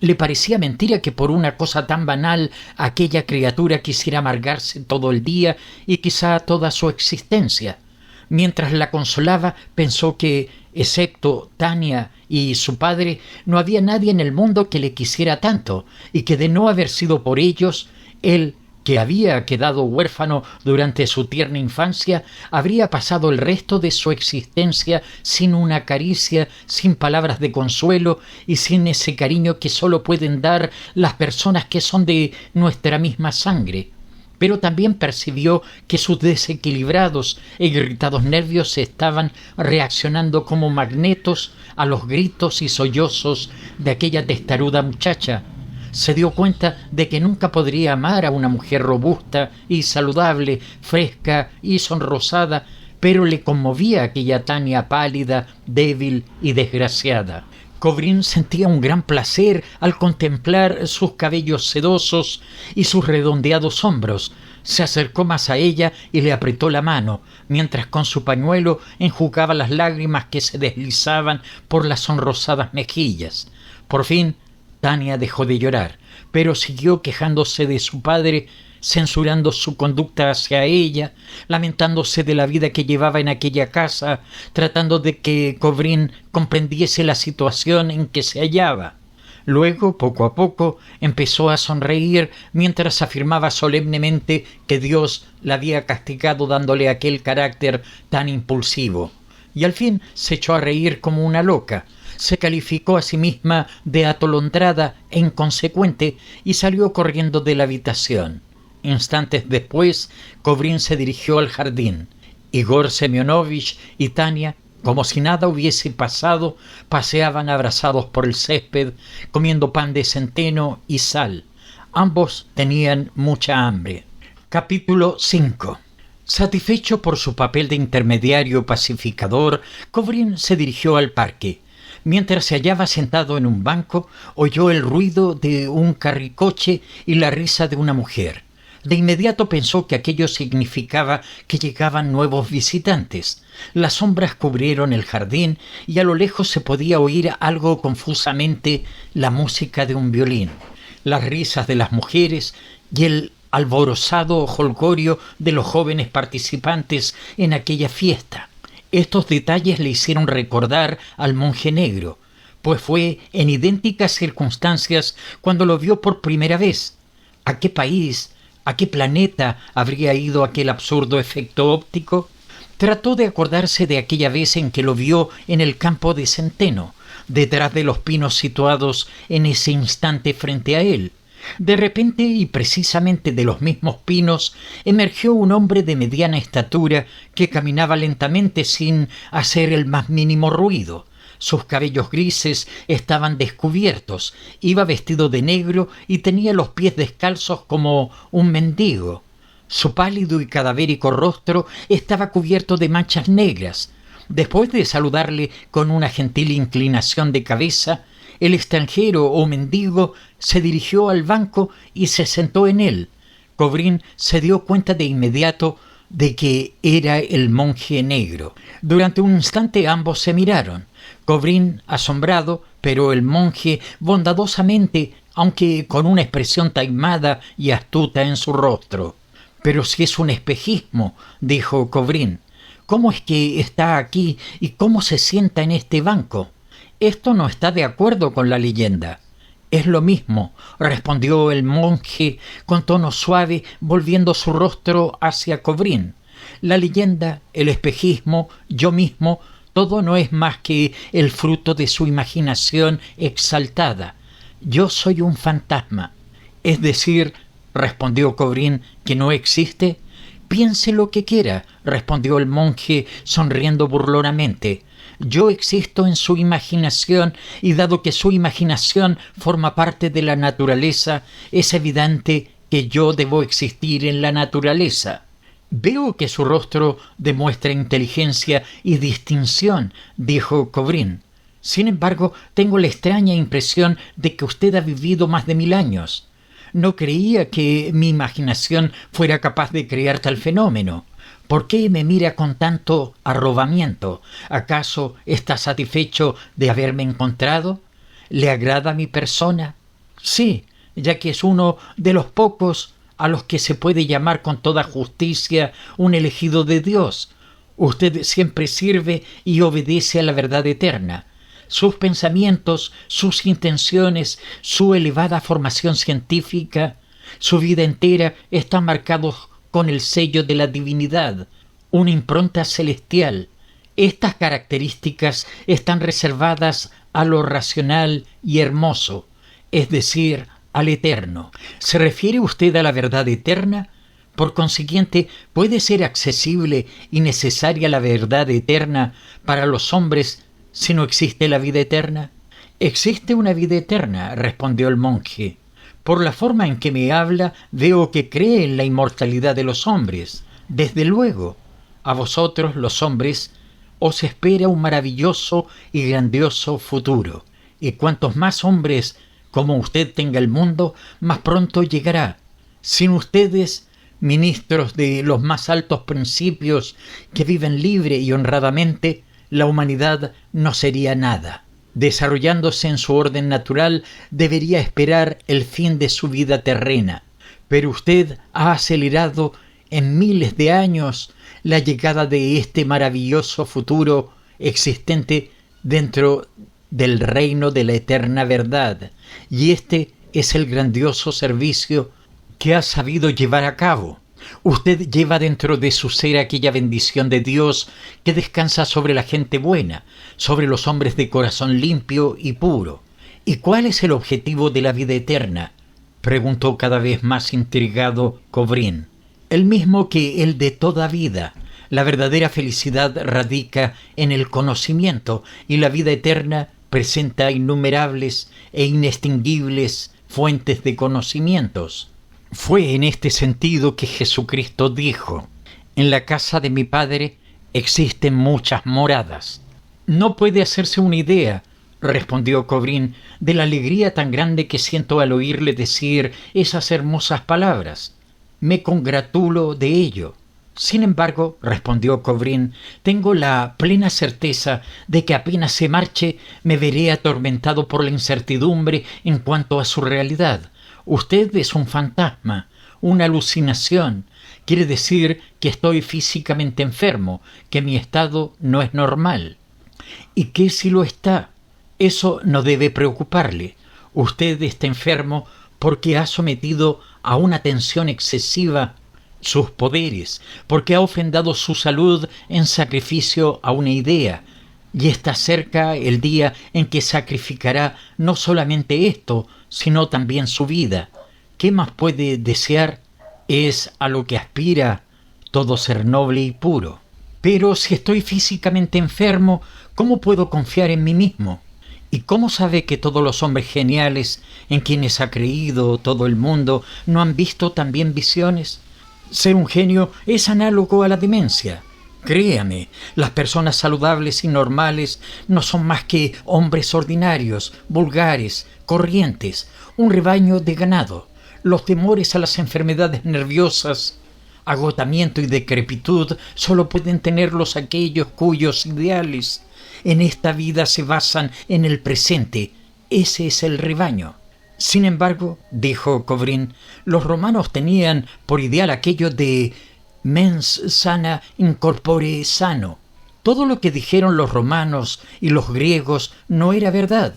[SPEAKER 1] Le parecía mentira que por una cosa tan banal aquella criatura quisiera amargarse todo el día y quizá toda su existencia. Mientras la consolaba, pensó que, excepto Tania y su padre, no había nadie en el mundo que le quisiera tanto, y que de no haber sido por ellos, él, que había quedado huérfano durante su tierna infancia, habría pasado el resto de su existencia sin una caricia, sin palabras de consuelo y sin ese cariño que sólo pueden dar las personas que son de nuestra misma sangre. Pero también percibió que sus desequilibrados e irritados nervios estaban reaccionando como magnetos a los gritos y sollozos de aquella testaruda muchacha. Se dio cuenta de que nunca podría amar a una mujer robusta y saludable, fresca y sonrosada, pero le conmovía aquella Tania pálida, débil y desgraciada. Kobrin sentía un gran placer al contemplar sus cabellos sedosos y sus redondeados hombros. Se acercó más a ella y le apretó la mano, mientras con su pañuelo enjugaba las lágrimas que se deslizaban por las sonrosadas mejillas. Por fin Tania dejó de llorar, pero siguió quejándose de su padre, censurando su conducta hacia ella, lamentándose de la vida que llevaba en aquella casa, tratando de que Kobrin comprendiese la situación en que se hallaba. Luego, poco a poco, empezó a sonreír mientras afirmaba solemnemente que Dios la había castigado dándole aquel carácter tan impulsivo. Y al fin se echó a reír como una loca. Se calificó a sí misma de atolondrada e inconsecuente y salió corriendo de la habitación. Instantes después, Kovrin se dirigió al jardín. Igor Semyonovich y Tania, como si nada hubiese pasado, paseaban abrazados por el césped, comiendo pan de centeno y sal. Ambos tenían mucha hambre. Capítulo 5. Satisfecho por su papel de intermediario pacificador, Kovrin se dirigió al parque. Mientras se hallaba sentado en un banco, oyó el ruido de un carricoche y la risa de una mujer. De inmediato pensó que aquello significaba que llegaban nuevos visitantes. Las sombras cubrieron el jardín y a lo lejos se podía oír algo confusamente la música de un violín, las risas de las mujeres y el alborozado jolgorio de los jóvenes participantes en aquella fiesta. Estos detalles le hicieron recordar al monje negro, pues fue en idénticas circunstancias cuando lo vio por primera vez. ¿A qué país, a qué planeta habría ido aquel absurdo efecto óptico? Trató de acordarse de aquella vez en que lo vio en el campo de centeno, detrás de los pinos situados en ese instante frente a él. De repente, y precisamente de los mismos pinos, emergió un hombre de mediana estatura que caminaba lentamente sin hacer el más mínimo ruido. Sus cabellos grises estaban descubiertos, iba vestido de negro y tenía los pies descalzos como un mendigo. Su pálido y cadavérico rostro estaba cubierto de manchas negras. Después de saludarle con una gentil inclinación de cabeza, el extranjero o mendigo se dirigió al banco y se sentó en él. Kovrin se dio cuenta de inmediato de que era el monje negro. Durante un instante ambos se miraron. Kovrin asombrado, pero el monje bondadosamente, aunque con una expresión taimada y astuta en su rostro. «Pero si es un espejismo», dijo Kovrin. «¿Cómo es que está aquí y cómo se sienta en este banco? Esto no está de acuerdo con la leyenda». «Es lo mismo», respondió el monje con tono suave, volviendo su rostro hacia Kovrin. «La leyenda, el espejismo, yo mismo, todo no es más que el fruto de su imaginación exaltada. Yo soy un fantasma». «Es decir», respondió Kovrin, «que no existe». «Piense lo que quiera», respondió el monje sonriendo burlonamente. «Yo existo en su imaginación y dado que su imaginación forma parte de la naturaleza, es evidente que yo debo existir en la naturaleza». «Veo que su rostro demuestra inteligencia y distinción», dijo Kovrin. «Sin embargo, tengo la extraña impresión de que usted ha vivido más de 1000 años. No creía que mi imaginación fuera capaz de crear tal fenómeno. ¿Por qué me mira con tanto arrobamiento? ¿Acaso está satisfecho de haberme encontrado? ¿Le agrada mi persona? Sí, ya que es uno de los pocos a los que se puede llamar con toda justicia un elegido de Dios. Usted siempre sirve y obedece a la verdad eterna. Sus pensamientos, sus intenciones, su elevada formación científica, su vida entera están marcados con el sello de la divinidad, una impronta celestial. Estas características están reservadas a lo racional y hermoso, es decir, al eterno. ¿Se refiere usted a la verdad eterna? Por consiguiente, ¿puede ser accesible y necesaria la verdad eterna para los hombres si no existe la vida eterna? «Existe una vida eterna», respondió el monje. «Por la forma en que me habla, veo que cree en la inmortalidad de los hombres. Desde luego, a vosotros, los hombres, os espera un maravilloso y grandioso futuro. Y cuantos más hombres como usted tenga el mundo, más pronto llegará. Sin ustedes, ministros de los más altos principios que viven libre y honradamente, la humanidad no sería nada. Desarrollándose en su orden natural, debería esperar el fin de su vida terrena. Pero usted ha acelerado en miles de años la llegada de este maravilloso futuro existente dentro del reino de la eterna verdad, y este es el grandioso servicio que ha sabido llevar a cabo. Usted lleva dentro de su ser aquella bendición de Dios que descansa sobre la gente buena, sobre los hombres de corazón limpio y puro. ¿Y cuál es el objetivo de la vida eterna?, preguntó cada vez más intrigado Kobrin. El mismo que el de toda vida. La verdadera felicidad radica en el conocimiento, y la vida eterna presenta innumerables e inextinguibles fuentes de conocimientos. Fue en este sentido que Jesucristo dijo: «En la casa de mi Padre existen muchas moradas». «No puede hacerse una idea», respondió Kobrin, «de la alegría tan grande que siento al oírle decir esas hermosas palabras. Me congratulo de ello». «Sin embargo», respondió Kobrin, «tengo la plena certeza de que apenas se marche me veré atormentado por la incertidumbre en cuanto a su realidad. Usted es un fantasma, una alucinación. Quiere decir que estoy físicamente enfermo, que mi estado no es normal». «¿Y qué si lo está? Eso no debe preocuparle. Usted está enfermo porque ha sometido a una tensión excesiva sus poderes, porque ha ofrendado su salud en sacrificio a una idea, y está cerca el día en que sacrificará no solamente esto, sino también su vida. ¿Qué más puede desear? Es a lo que aspira todo ser noble y puro. Pero si estoy físicamente enfermo, ¿cómo puedo confiar en mí mismo? ¿Y cómo sabe que todos los hombres geniales en quienes ha creído todo el mundo no han visto también visiones? Ser un genio es análogo a la demencia. Créame, las personas saludables y normales no son más que hombres ordinarios, vulgares, corrientes, un rebaño de ganado. Los temores a las enfermedades nerviosas, agotamiento y decrepitud solo pueden tenerlos aquellos cuyos ideales en esta vida se basan en el presente. Ese es el rebaño. Sin embargo, dijo Kobrin, los romanos tenían por ideal aquello de mens sana in corpore sano. Todo lo que dijeron los romanos y los griegos no era verdad.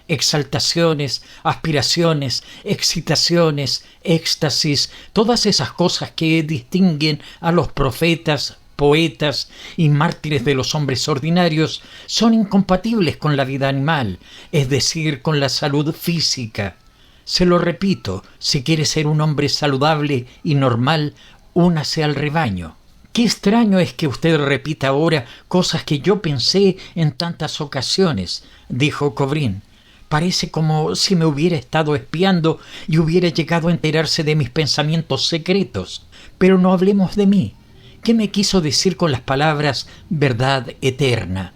[SPEAKER 1] Exaltaciones, aspiraciones, excitaciones, éxtasis, todas esas cosas que distinguen a los profetas, poetas y mártires de los hombres ordinarios son incompatibles con la vida animal, es decir, con la salud física. Se lo repito, si quiere ser un hombre saludable y normal, únase al rebaño. Qué extraño es que usted repita ahora cosas que yo pensé en tantas ocasiones, dijo Kobrin. Parece como si me hubiera estado espiando y hubiera llegado a enterarse de mis pensamientos secretos. Pero no hablemos de mí. ¿Qué me quiso decir con las palabras verdad eterna?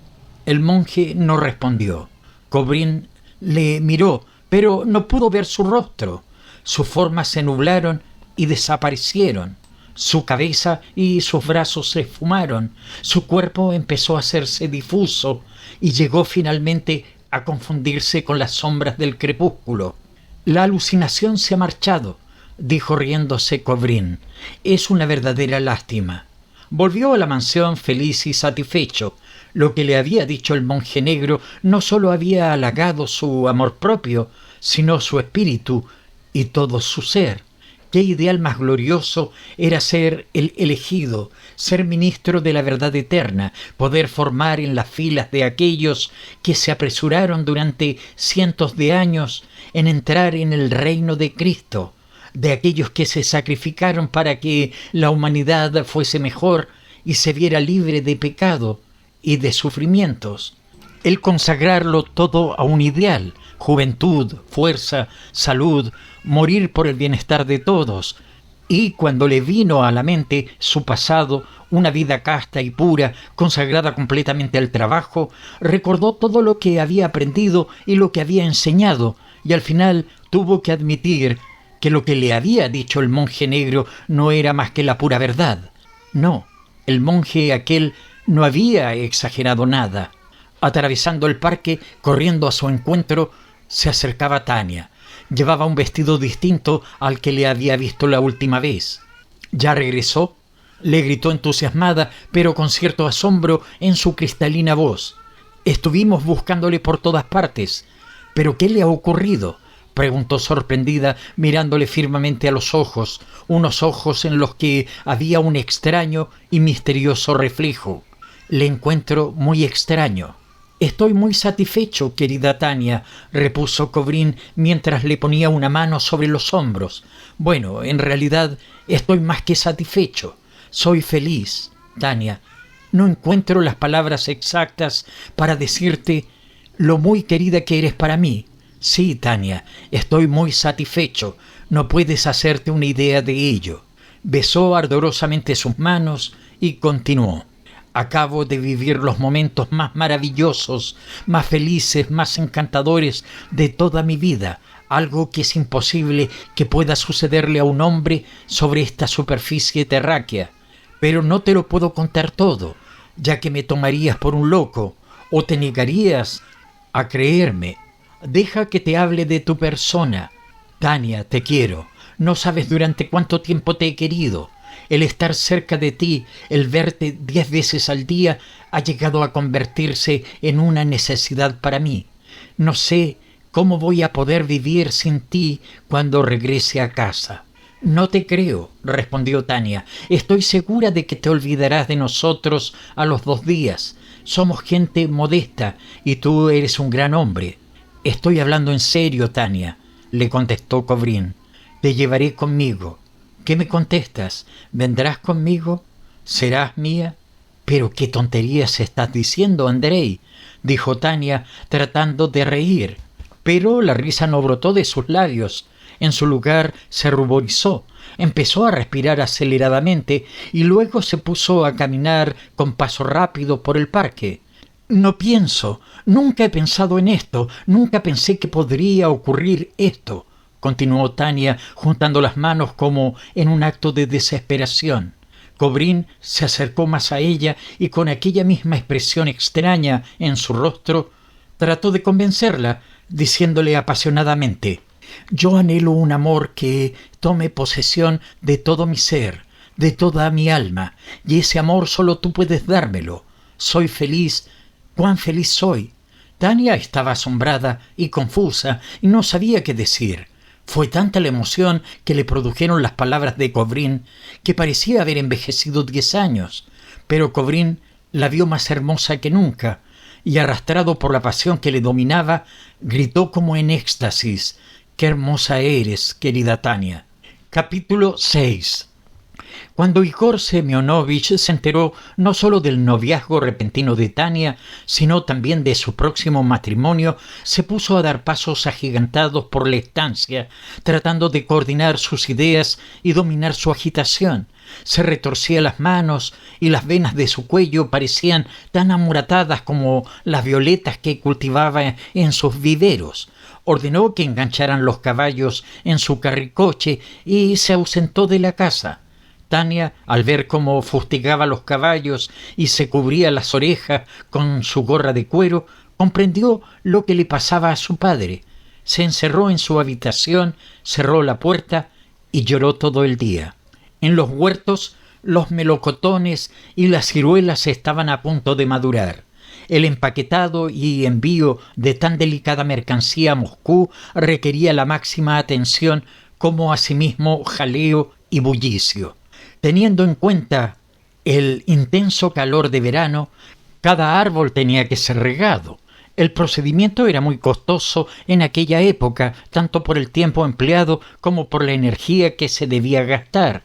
[SPEAKER 1] El monje no respondió. Kobrin le miró, pero no pudo ver su rostro. Sus formas se nublaron y desaparecieron. Su cabeza y sus brazos se esfumaron. Su cuerpo empezó a hacerse difuso y llegó finalmente a confundirse con las sombras del crepúsculo. La alucinación se ha marchado, dijo riéndose Kobrin. Es una verdadera lástima. Volvió a la mansión feliz y satisfecho. Lo que le había dicho el monje negro no sólo había halagado su amor propio, sino su espíritu y todo su ser. Qué ideal más glorioso era ser el elegido, ser ministro de la verdad eterna, poder formar en las filas de aquellos que se apresuraron durante cientos de años en entrar en el reino de Cristo, de aquellos que se sacrificaron para que la humanidad fuese mejor y se viera libre de pecado y de sufrimientos. El consagrarlo todo a un ideal, juventud, fuerza, salud, morir por el bienestar de todos. Y cuando le vino a la mente su pasado, una vida casta y pura, consagrada completamente al trabajo, recordó todo lo que había aprendido y lo que había enseñado, y al final tuvo que admitir que lo que le había dicho el monje negro no era más que la pura verdad. No, el monje aquel no había exagerado nada. Atravesando el parque, corriendo a su encuentro, se acercaba Tania. Llevaba un vestido distinto al que le había visto la última vez. ¿Ya regresó?, le gritó entusiasmada, pero con cierto asombro en su cristalina voz. Estuvimos buscándole por todas partes. ¿Pero qué le ha ocurrido?, preguntó sorprendida, mirándole firmemente a los ojos, unos ojos en los que había un extraño y misterioso reflejo. Le encuentro muy extraño. Estoy muy satisfecho, querida Tania, repuso Cobrín mientras le ponía una mano sobre los hombros. Bueno, en realidad estoy más que satisfecho. Soy feliz, Tania. No encuentro las palabras exactas para decirte lo muy querida que eres para mí. Sí, Tania, estoy muy satisfecho. No puedes hacerte una idea de ello. Besó ardorosamente sus manos y continuó. Acabo de vivir los momentos más maravillosos, más felices, más encantadores de toda mi vida, algo que es imposible que pueda sucederle a un hombre sobre esta superficie terráquea. Pero no te lo puedo contar todo, ya que me tomarías por un loco, o te negarías a creerme. Deja que te hable de tu persona. Tania, te quiero. No sabes durante cuánto tiempo te he querido. El estar cerca de ti, el verte 10 veces al día, ha llegado a convertirse en una necesidad para mí. No sé cómo voy a poder vivir sin ti cuando regrese a casa. No te creo, respondió Tania. Estoy segura de que te olvidarás de nosotros a los 2 días. Somos gente modesta y tú eres un gran hombre. Estoy hablando en serio, Tania, le contestó Cobrín. Te llevaré conmigo. ¿Qué me contestas? ¿Vendrás conmigo? ¿Serás mía? Pero qué tonterías estás diciendo, Andrei, dijo Tania tratando de reír. Pero la risa no brotó de sus labios. En su lugar se ruborizó, empezó a respirar aceleradamente y luego se puso a caminar con paso rápido por el parque. No pienso, nunca he pensado en esto, nunca pensé que podría ocurrir esto, continuó Tania juntando las manos como en un acto de desesperación. Cobrín se acercó más a ella y con aquella misma expresión extraña en su rostro trató de convencerla, diciéndole apasionadamente: yo anhelo un amor que tome posesión de todo mi ser, de toda mi alma, y ese amor solo tú puedes dármelo. Soy feliz. ¡Cuán feliz soy! Tania estaba asombrada y confusa y no sabía qué decir. Fue tanta la emoción que le produjeron las palabras de Cobrín que parecía haber envejecido 10 años. Pero Cobrín la vio más hermosa que nunca y, arrastrado por la pasión que le dominaba, gritó como en éxtasis: ¡qué hermosa eres, querida Tania! Capítulo 6. Cuando Igor Semyonovich se enteró no solo del noviazgo repentino de Tania, sino también de su próximo matrimonio, se puso a dar pasos agigantados por la estancia, tratando de coordinar sus ideas y dominar su agitación. Se retorcía las manos y las venas de su cuello parecían tan amoratadas como las violetas que cultivaba en sus viveros. Ordenó que engancharan los caballos en su carricoche y se ausentó de la casa. Tania, al ver cómo fustigaba los caballos y se cubría las orejas con su gorra de cuero, comprendió lo que le pasaba a su padre. Se encerró en su habitación, cerró la puerta y lloró todo el día. En los huertos, los melocotones y las ciruelas estaban a punto de madurar. El empaquetado y envío de tan delicada mercancía a Moscú requería la máxima atención, como asimismo jaleo y bullicio. Teniendo en cuenta el intenso calor de verano, cada árbol tenía que ser regado. El procedimiento era muy costoso en aquella época, tanto por el tiempo empleado como por la energía que se debía gastar.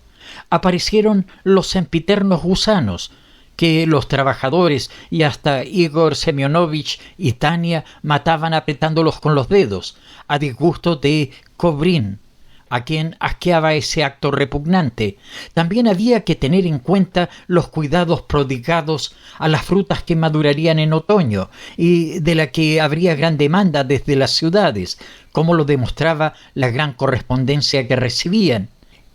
[SPEAKER 1] Aparecieron los sempiternos gusanos, que los trabajadores y hasta Igor Semyonovich y Tania mataban apretándolos con los dedos, a disgusto de Cobrín, a quien asqueaba ese acto repugnante. También había que tener en cuenta los cuidados prodigados a las frutas que madurarían en otoño y de la que habría gran demanda desde las ciudades, como lo demostraba la gran correspondencia que recibían.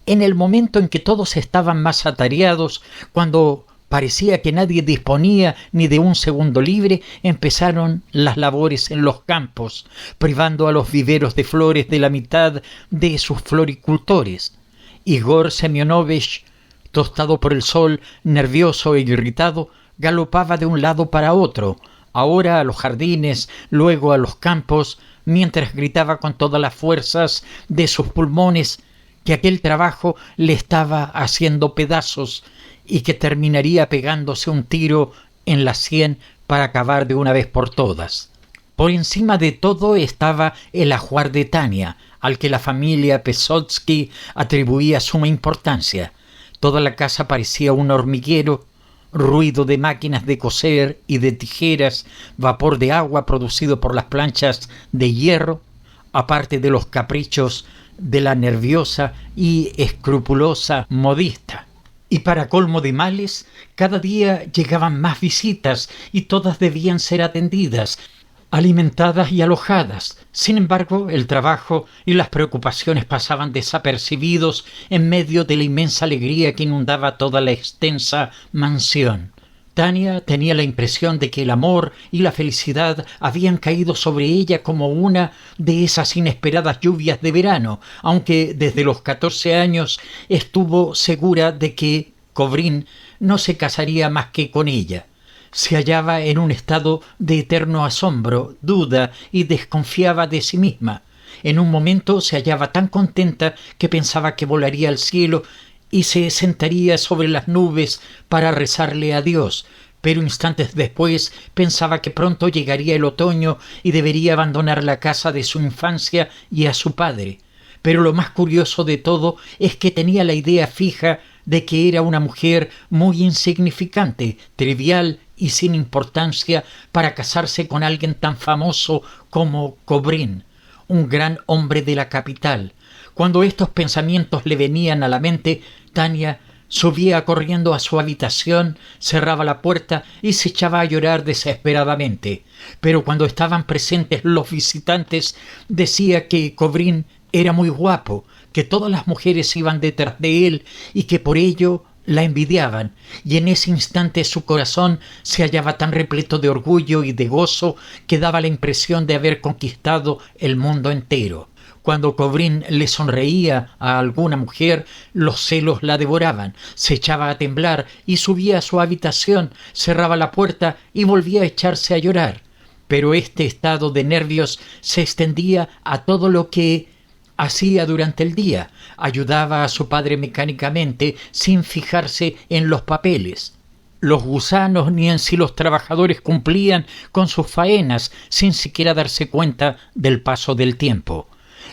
[SPEAKER 1] En el momento en que todos estaban más atareados, cuando parecía que nadie disponía ni de un segundo libre, empezaron las labores en los campos, privando a los viveros de flores de la mitad de sus floricultores. Igor Semyonovich, tostado por el sol, nervioso e irritado, galopaba de un lado para otro, ahora a los jardines, luego a los campos, mientras gritaba con todas las fuerzas de sus pulmones que aquel trabajo le estaba haciendo pedazos y que terminaría pegándose un tiro en la sien para acabar de una vez por todas. Por encima de todo estaba el ajuar de Tania, al que la familia Pesotski atribuía suma importancia. Toda la casa parecía un hormiguero, ruido de máquinas de coser y de tijeras, vapor de agua producido por las planchas de hierro, aparte de los caprichos de la nerviosa y escrupulosa modista. Y para colmo de males, cada día llegaban más visitas y todas debían ser atendidas, alimentadas y alojadas. Sin embargo, el trabajo y las preocupaciones pasaban desapercibidos en medio de la inmensa alegría que inundaba toda la extensa mansión. Tania tenía la impresión de que el amor y la felicidad habían caído sobre ella como una de esas inesperadas lluvias de verano, aunque desde los 14 años estuvo segura de que Kobrin no se casaría más que con ella. Se hallaba en un estado de eterno asombro, duda y desconfiaba de sí misma. En un momento se hallaba tan contenta que pensaba que volaría al cielo y se sentaría sobre las nubes para rezarle a Dios, pero instantes después pensaba que pronto llegaría el otoño y debería abandonar la casa de su infancia y a su padre. Pero lo más curioso de todo es que tenía la idea fija de que era una mujer muy insignificante, trivial y sin importancia para casarse con alguien tan famoso como Kobrin, un gran hombre de la capital. Cuando estos pensamientos le venían a la mente, Tania subía corriendo a su habitación, cerraba la puerta y se echaba a llorar desesperadamente. Pero cuando estaban presentes los visitantes, decía que Kobrin era muy guapo, que todas las mujeres iban detrás de él y que por ello la envidiaban, y en ese instante su corazón se hallaba tan repleto de orgullo y de gozo que daba la impresión de haber conquistado el mundo entero. Cuando Kobrin le sonreía a alguna mujer, los celos la devoraban, se echaba a temblar y subía a su habitación, cerraba la puerta y volvía a echarse a llorar. Pero este estado de nervios se extendía a todo lo que hacía durante el día. Ayudaba a su padre mecánicamente, sin fijarse en los papeles, los gusanos, ni en si los trabajadores cumplían con sus faenas, sin siquiera darse cuenta del paso del tiempo.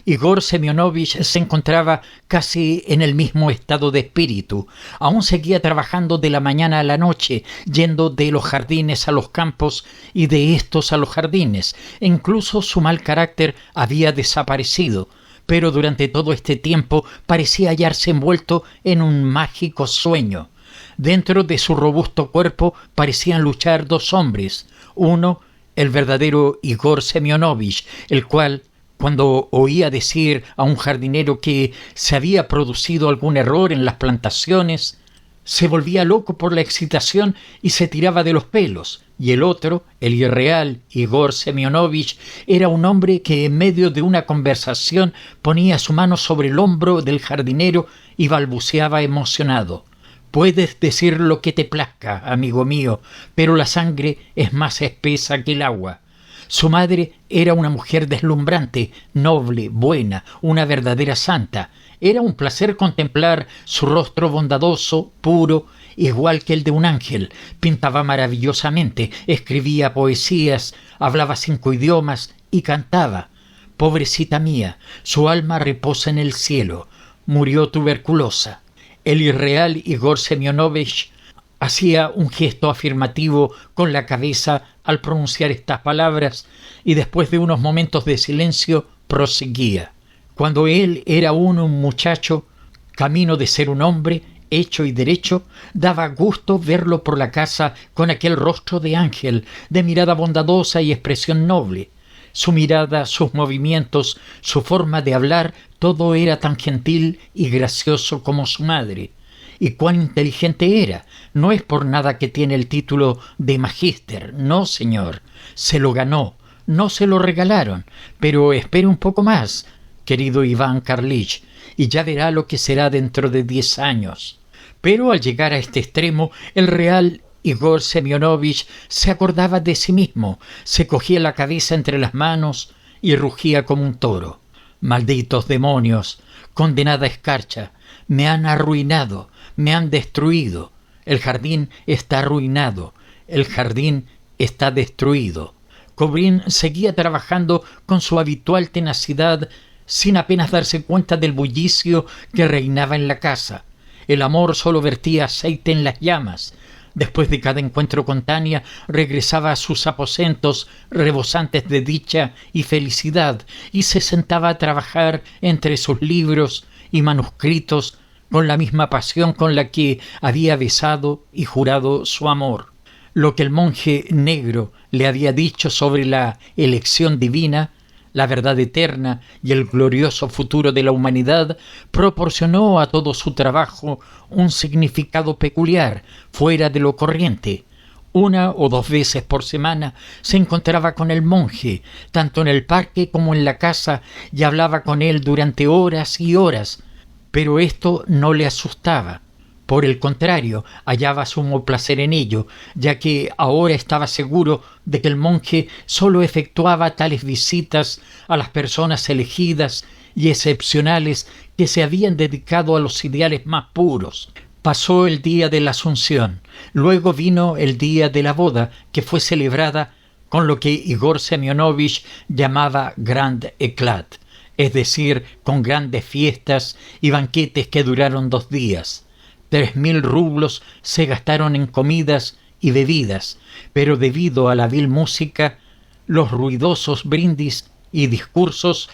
[SPEAKER 1] Igor Semyonovich se encontraba casi en el mismo estado de espíritu. Aún seguía trabajando de la mañana a la noche, yendo de los jardines a los campos y de estos a los jardines. E incluso su mal carácter había desaparecido, pero durante todo este tiempo parecía hallarse envuelto en un mágico sueño. Dentro de su robusto cuerpo parecían luchar dos hombres. Uno, el verdadero Igor Semyonovich, el cual, cuando oía decir a un jardinero que se había producido algún error en las plantaciones, se volvía loco por la excitación y se tiraba de los pelos. Y el otro, el irreal Igor Semyonovich, era un hombre que en medio de una conversación ponía su mano sobre el hombro del jardinero y balbuceaba emocionado: «Puedes decir lo que te plazca, amigo mío, pero la sangre es más espesa que el agua». Su madre era una mujer deslumbrante, noble, buena, una verdadera santa. Era un placer contemplar su rostro bondadoso, puro, igual que el de un ángel. Pintaba maravillosamente, escribía poesías, hablaba 5 idiomas y cantaba. Pobrecita mía, su alma reposa en el cielo. Murió tuberculosa. El irreal Igor Semyonovich hacía un gesto afirmativo con la cabeza al pronunciar estas palabras y después de unos momentos de silencio proseguía. Cuando él era aún un muchacho, camino de ser un hombre hecho y derecho, daba gusto verlo por la casa con aquel rostro de ángel, de mirada bondadosa y expresión noble. Su mirada, sus movimientos, su forma de hablar, todo era tan gentil y gracioso como su madre. Y cuán inteligente era. No es por nada que tiene el título de magíster, no señor. Se lo ganó, no se lo regalaron. Pero espere un poco más, querido Iván Karlich, y ya verá lo que será dentro de 10 años. Pero al llegar a este extremo, el real Igor Semyonovich se acordaba de sí mismo, se cogía la cabeza entre las manos y rugía como un toro. «Malditos demonios, condenada escarcha, me han arruinado, me han destruido. El jardín está arruinado, el jardín está destruido». Kobrin seguía trabajando con su habitual tenacidad, sin apenas darse cuenta del bullicio que reinaba en la casa. El amor solo vertía aceite en las llamas. Después de cada encuentro con Tania, regresaba a sus aposentos rebosantes de dicha y felicidad y se sentaba a trabajar entre sus libros y manuscritos con la misma pasión con la que había besado y jurado su amor. Lo que el monje negro le había dicho sobre la elección divina, la verdad eterna y el glorioso futuro de la humanidad, proporcionó a todo su trabajo un significado peculiar, fuera de lo corriente. 1 o 2 veces por semana se encontraba con el monje, tanto en el parque como en la casa, y hablaba con él durante horas y horas, pero esto no le asustaba. Por el contrario, hallaba sumo placer en ello, ya que ahora estaba seguro de que el monje sólo efectuaba tales visitas a las personas elegidas y excepcionales que se habían dedicado a los ideales más puros. Pasó el día de la Asunción, luego vino el día de la boda, que fue celebrada con lo que Igor Semyonovich llamaba grand éclat, es decir, con grandes fiestas y banquetes que duraron 2 días. 3.000 rublos se gastaron en comidas y bebidas, pero debido a la vil música, los ruidosos brindis y discursos,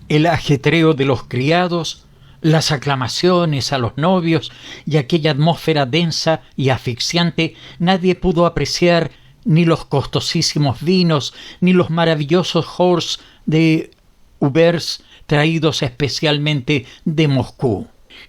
[SPEAKER 1] el ajetreo de los criados, las aclamaciones a los novios y aquella atmósfera densa y asfixiante, nadie pudo apreciar ni los costosísimos vinos ni los maravillosos hors de Ubers traídos especialmente de Moscú.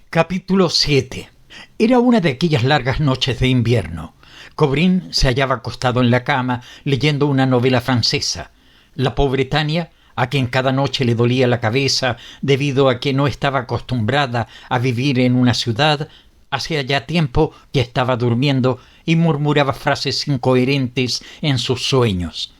[SPEAKER 1] Capítulo 7. Era una de aquellas largas noches de invierno. Kobrin se hallaba acostado en la cama leyendo una novela francesa. La pobre Tania, a quien cada noche le dolía la cabeza debido a que no estaba acostumbrada a vivir en una ciudad, hacía ya tiempo que estaba durmiendo y murmuraba frases incoherentes en sus sueños.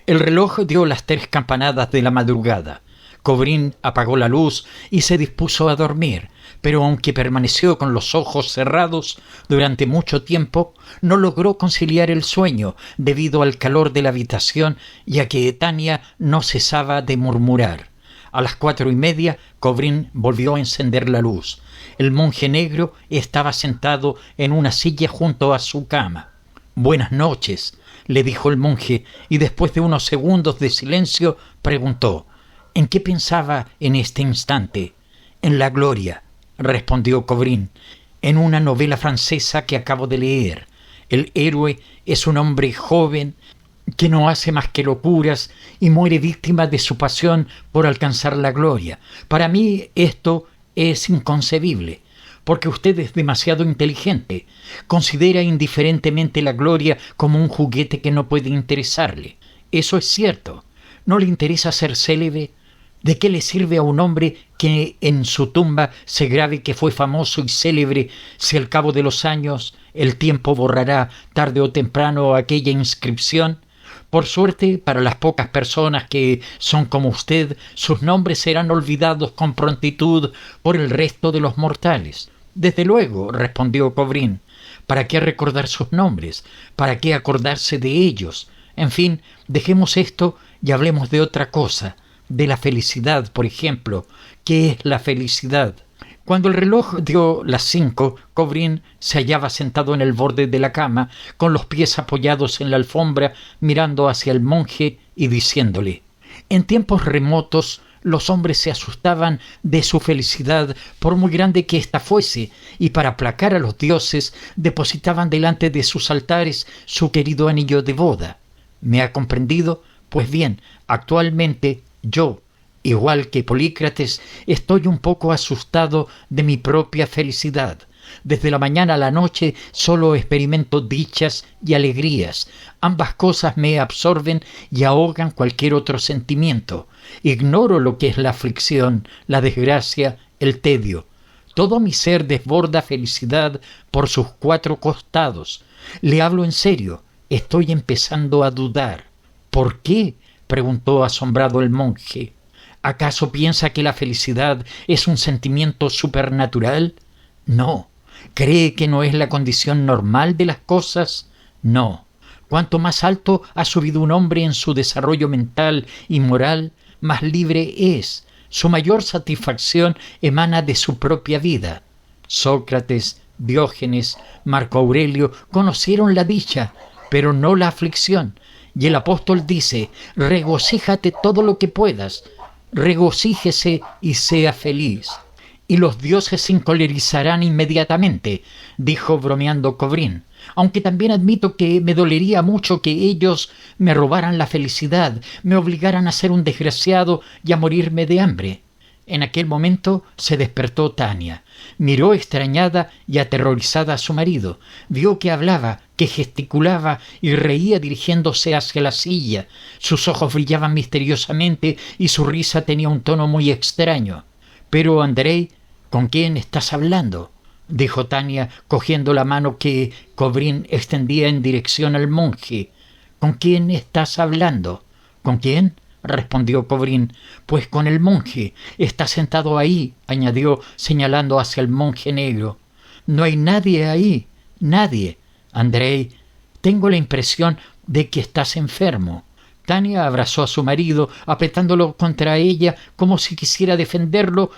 [SPEAKER 1] El reloj dio las 3 campanadas de la madrugada. Kobrin apagó la luz y se dispuso a dormir, pero aunque permaneció con los ojos cerrados durante mucho tiempo, no logró conciliar el sueño debido al calor de la habitación y a que Tania no cesaba de murmurar. A las 4:30, Kobrin volvió a encender la luz. El monje negro estaba sentado en una silla junto a su cama. «Buenas noches», le dijo el monje, y después de unos segundos de silencio preguntó: «¿En qué pensaba en este instante?» «En la gloria», respondió Kobrin, «en una novela francesa que acabo de leer. El héroe es un hombre joven que no hace más que locuras y muere víctima de su pasión por alcanzar la gloria. Para mí esto es inconcebible, porque usted es demasiado inteligente. Considera indiferentemente la gloria como un juguete que no puede interesarle. Eso es cierto. ¿No le interesa ser célebre? ¿De qué le sirve a un hombre que en su tumba se grabe que fue famoso y célebre si al cabo de los años el tiempo borrará tarde o temprano aquella inscripción? Por suerte, para las pocas personas que son como usted, sus nombres serán olvidados con prontitud por el resto de los mortales. Desde luego, respondió Kobrin. ¿Para qué recordar sus nombres? ¿Para qué acordarse de ellos? En fin, dejemos esto y hablemos de otra cosa. De la felicidad, por ejemplo. ¿Qué es la felicidad? Cuando el reloj dio las 5, Kobrin se hallaba sentado en el borde de la cama, con los pies apoyados en la alfombra, mirando hacia el monje y diciéndole: «En tiempos remotos los hombres se asustaban de su felicidad, por muy grande que ésta fuese, y para aplacar a los dioses depositaban delante de sus altares su querido anillo de boda. ¿Me ha comprendido? Pues bien, actualmente yo, igual que Polícrates, estoy un poco asustado de mi propia felicidad. Desde la mañana a la noche solo experimento dichas y alegrías. Ambas cosas me absorben y ahogan cualquier otro sentimiento. Ignoro lo que es la aflicción, la desgracia, el tedio. Todo mi ser desborda felicidad por sus 4 costados. Le hablo en serio. Estoy empezando a dudar. ¿Por qué?, preguntó asombrado el monje. ¿Acaso piensa que la felicidad es un sentimiento supernatural? No. ¿Cree que no es la condición normal de las cosas? No. Cuanto más alto ha subido un hombre en su desarrollo mental y moral, más libre es. Su mayor satisfacción emana de su propia vida. Sócrates, Diógenes, Marco Aurelio conocieron la dicha, pero no la aflicción. Y el apóstol dice: regocíjate todo lo que puedas, regocíjese y sea feliz. Y los dioses se encolerizarán inmediatamente, dijo bromeando Cobrín, aunque también admito que me dolería mucho que ellos me robaran la felicidad, me obligaran a ser un desgraciado y a morirme de hambre. En aquel momento se despertó Tania. Miró extrañada y aterrorizada a su marido. Vio que hablaba, que gesticulaba y reía dirigiéndose hacia la silla. Sus ojos brillaban misteriosamente y su risa tenía un tono muy extraño. «Pero, Andrei, ¿con quién estás hablando?», dijo Tania, cogiendo la mano que Cobrín extendía en dirección al monje. «¿Con quién estás hablando?». «¿Con quién?», respondió Cobrín. «Pues con el monje. Está sentado ahí», añadió, señalando hacia el monje negro. «No hay nadie ahí, nadie. Andrei, tengo la impresión de que estás enfermo». Tania abrazó a su marido, apretándolo contra ella como si quisiera defenderlo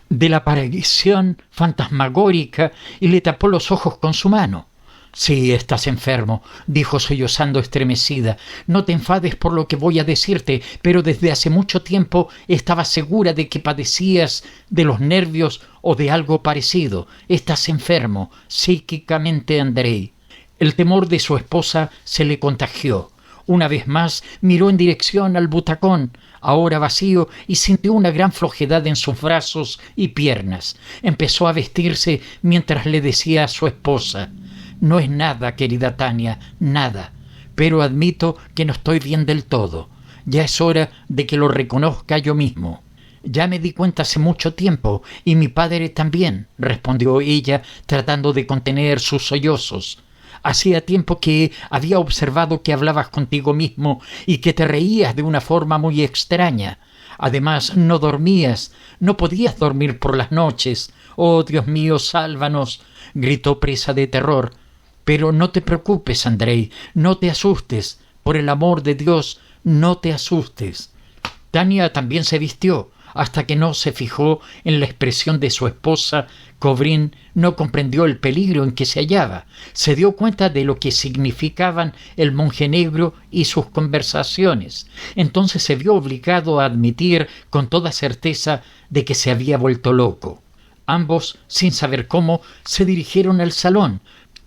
[SPEAKER 1] de la aparición fantasmagórica, y le tapó los ojos con su mano. «Sí, estás enfermo», dijo sollozando estremecida. «No te enfades por lo que voy a decirte, pero desde hace mucho tiempo estaba segura de que padecías de los nervios o de algo parecido. Estás enfermo, psíquicamente, Andrei». El temor de su esposa se le contagió. Una vez más miró en dirección al butacón, ahora vacío, y sintió una gran flojedad en sus brazos y piernas. Empezó a vestirse mientras le decía a su esposa: «No es nada, querida Tania, nada. Pero admito que no estoy bien del todo. Ya es hora de que lo reconozca yo mismo». «Ya me di cuenta hace mucho tiempo, y mi padre también», respondió ella, tratando de contener sus sollozos. «Hacía tiempo que había observado que hablabas contigo mismo y que te reías de una forma muy extraña. Además, no dormías, no podías dormir por las noches. ¡Oh, Dios mío, sálvanos!», gritó presa de terror. «Pero no te preocupes, Andrei, no te asustes. Por el amor de Dios, no te asustes». Tania también se vistió. Hasta que no se fijó en la expresión de su esposa, Cobrín no comprendió el peligro en que se hallaba. Se dio cuenta de lo que significaban el monje negro y sus conversaciones. Entonces se vio obligado a admitir con toda certeza de que se había vuelto loco. Ambos, sin saber cómo, se dirigieron al salón.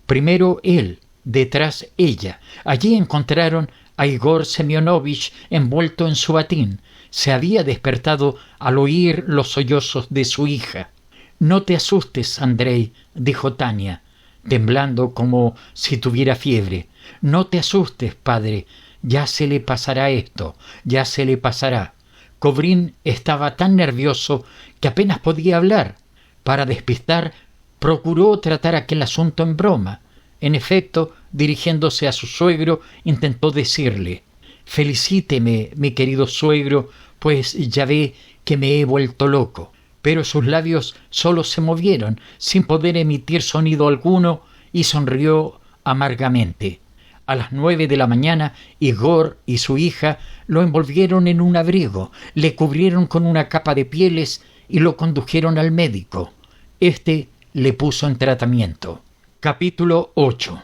[SPEAKER 1] Primero él, detrás ella. Allí encontraron a Igor Semyonovich envuelto en su batín. Se había despertado al oír los sollozos de su hija. «No te asustes, Andrei», dijo Tania, temblando como si tuviera fiebre. «No te asustes, padre. Ya se le pasará esto, ya se le pasará». Cobrín estaba tan nervioso que apenas podía hablar. Para despistar, procuró tratar aquel asunto en broma. En efecto, dirigiéndose a su suegro, intentó decirle: «Felicíteme, mi querido suegro, pues ya ve que me he vuelto loco». Pero sus labios solo se movieron, sin poder emitir sonido alguno, y sonrió amargamente. A las 9 de la mañana, Igor y su hija lo envolvieron en un abrigo, le cubrieron con una capa de pieles y lo condujeron al médico. Este le puso en tratamiento. Capítulo 8.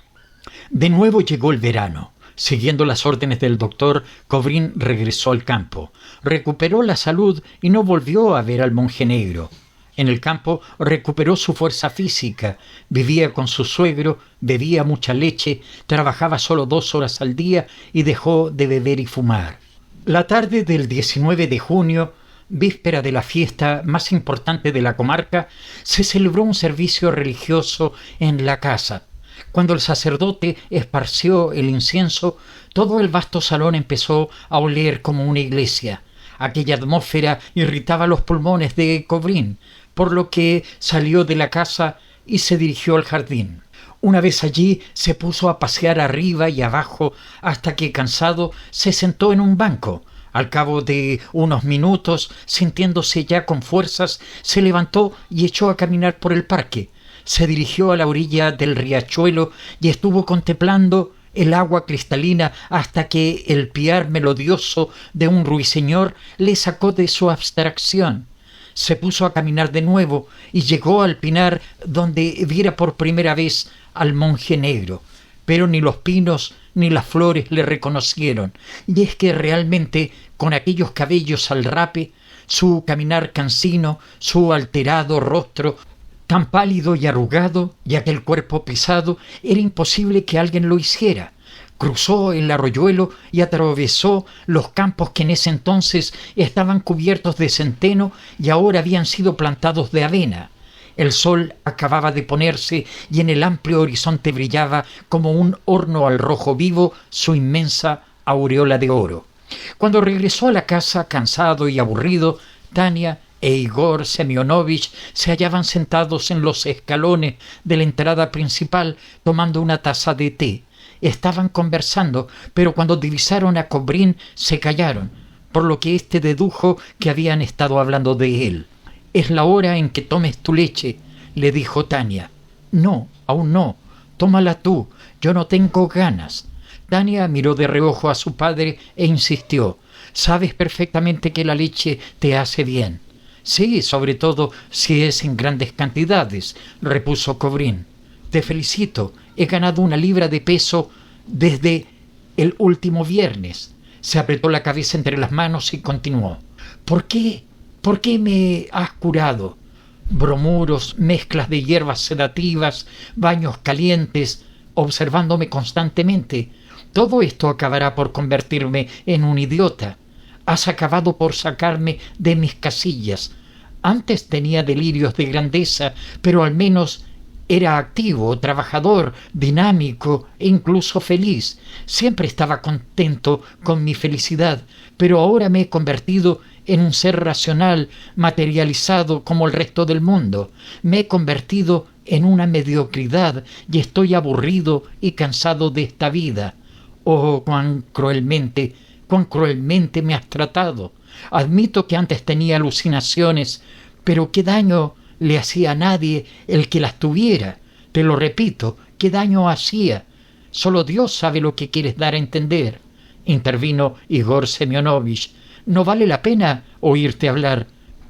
[SPEAKER 1] De nuevo llegó el verano. Siguiendo las órdenes del doctor, Cobrín regresó al campo. Recuperó la salud y no volvió a ver al monje negro. En el campo recuperó su fuerza física, vivía con su suegro, bebía mucha leche, trabajaba solo 2 horas al día y dejó de beber y fumar. La tarde del 19 de junio, víspera de la fiesta más importante de la comarca, se celebró un servicio religioso en la casa. Cuando el sacerdote esparció el incienso, todo el vasto salón empezó a oler como una iglesia. Aquella atmósfera irritaba los pulmones de Cobrín. por lo que salió de la casa y se dirigió al jardín. Una vez allí se puso a pasear arriba y abajo hasta que, cansado, se sentó en un banco. Al cabo de unos minutos, sintiéndose ya con fuerzas, se levantó y echó a caminar por el parque. Se dirigió a la orilla del riachuelo y estuvo contemplando el agua cristalina hasta que el piar melodioso de un ruiseñor le sacó de su abstracción. Se puso a caminar de nuevo y llegó al pinar donde viera por primera vez al monje negro, pero ni los pinos ni las flores le reconocieron, y es que realmente con aquellos cabellos al rape, su caminar cansino, su alterado rostro tan pálido y arrugado, y aquel cuerpo pesado, era imposible que alguien lo hiciera. Cruzó el arroyuelo y atravesó los campos que en ese entonces estaban cubiertos de centeno y ahora habían sido plantados de avena. El sol acababa de ponerse y en el amplio horizonte brillaba como un horno al rojo vivo su inmensa aureola de oro. Cuando regresó a la casa, cansado y aburrido, Tania e Igor Semyonovich se hallaban sentados en los escalones de la entrada principal tomando una taza de té. Estaban conversando, pero cuando divisaron a Kobrin se callaron, por lo que éste dedujo que habían estado hablando de él. «Es la hora en que tomes tu leche», le dijo Tania. «No, aún no. Tómala tú. Yo no tengo ganas». Tania miró de reojo a su padre e insistió. «Sabes perfectamente que la leche te hace bien». «Sí, sobre todo si es en grandes cantidades», repuso Kobrin. «Te felicito. He ganado 1 libra de peso desde el último viernes». Se apretó la cabeza entre las manos y continuó. «¿Por qué? ¿Por qué me has curado? Bromuros, mezclas de hierbas sedativas, baños calientes, observándome constantemente. Todo esto acabará por convertirme en un idiota. Has acabado por sacarme de mis casillas. Antes tenía delirios de grandeza, pero al menos era activo, trabajador, dinámico e incluso feliz. Siempre estaba contento con mi felicidad, pero ahora me he convertido en un ser racional, materializado como el resto del mundo. Me he convertido en una mediocridad y estoy aburrido y cansado de esta vida. Oh, cuán cruelmente me has tratado. Admito que antes tenía alucinaciones, pero qué daño le hacía a nadie el que las tuviera. Te lo repito, qué daño hacía. Solo Dios sabe lo que quieres dar a entender. Intervino Igor Semyonovich. No vale la pena oírte hablar,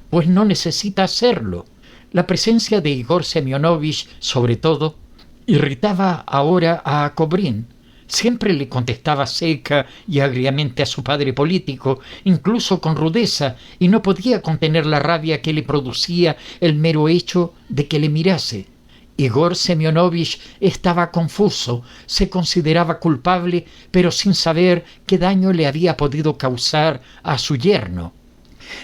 [SPEAKER 1] pues no necesita hacerlo. La presencia de Igor Semyonovich, sobre todo, irritaba ahora a Kobrin. Siempre le contestaba seca y agriamente a su padre político, incluso con rudeza, y no podía contener la rabia que le producía el mero hecho de que le mirase. Igor Semyonovich estaba confuso, se consideraba culpable, pero sin saber qué daño le había podido causar a su yerno.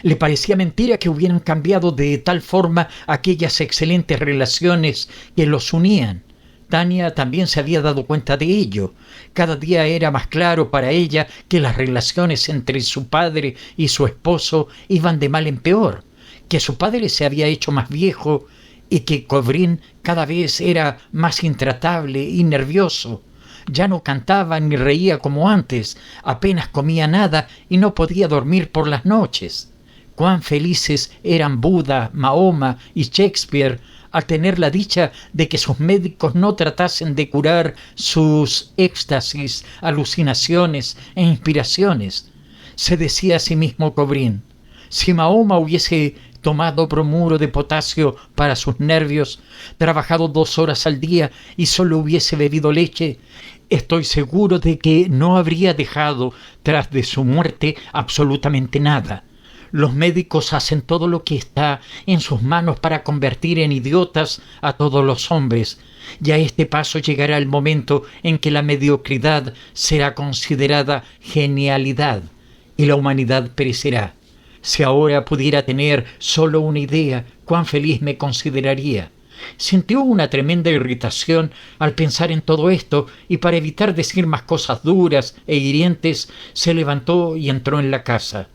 [SPEAKER 1] Le parecía mentira que hubieran cambiado de tal forma aquellas excelentes relaciones que los unían. Tania también se había dado cuenta de ello. Cada día era más claro para ella que las relaciones entre su padre y su esposo iban de mal en peor, que su padre se había hecho más viejo y que Kobrin cada vez era más intratable y nervioso. Ya no cantaba ni reía como antes, apenas comía nada y no podía dormir por las noches. Cuán felices eran Buda, Mahoma y Shakespeare al tener la dicha de que sus médicos no tratasen de curar sus éxtasis, alucinaciones e inspiraciones. Se decía a sí mismo Kobrin: si Mahoma hubiese tomado bromuro de potasio para sus nervios, trabajado 2 horas al día y solo hubiese bebido leche, estoy seguro de que no habría dejado tras de su muerte absolutamente nada. Los médicos hacen todo lo que está en sus manos para convertir en idiotas a todos los hombres, y a este paso llegará el momento en que la mediocridad será considerada genialidad y la humanidad perecerá. Si ahora pudiera tener solo una idea, cuán feliz me consideraría. Sintió una tremenda irritación al pensar en todo esto y para evitar decir más cosas duras e hirientes se levantó y entró en la casa.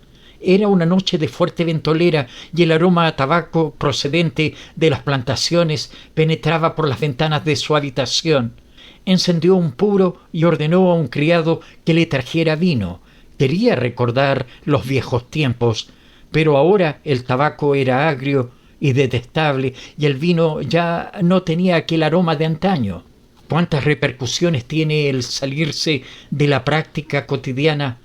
[SPEAKER 1] Era una noche de fuerte ventolera y el aroma a tabaco procedente de las plantaciones penetraba por las ventanas de su habitación. Encendió un puro y ordenó a un criado que le trajera vino. Quería recordar los viejos tiempos, pero ahora el tabaco era agrio y detestable y el vino ya no tenía aquel aroma de antaño. ¿Cuántas repercusiones tiene el salirse de la práctica cotidiana,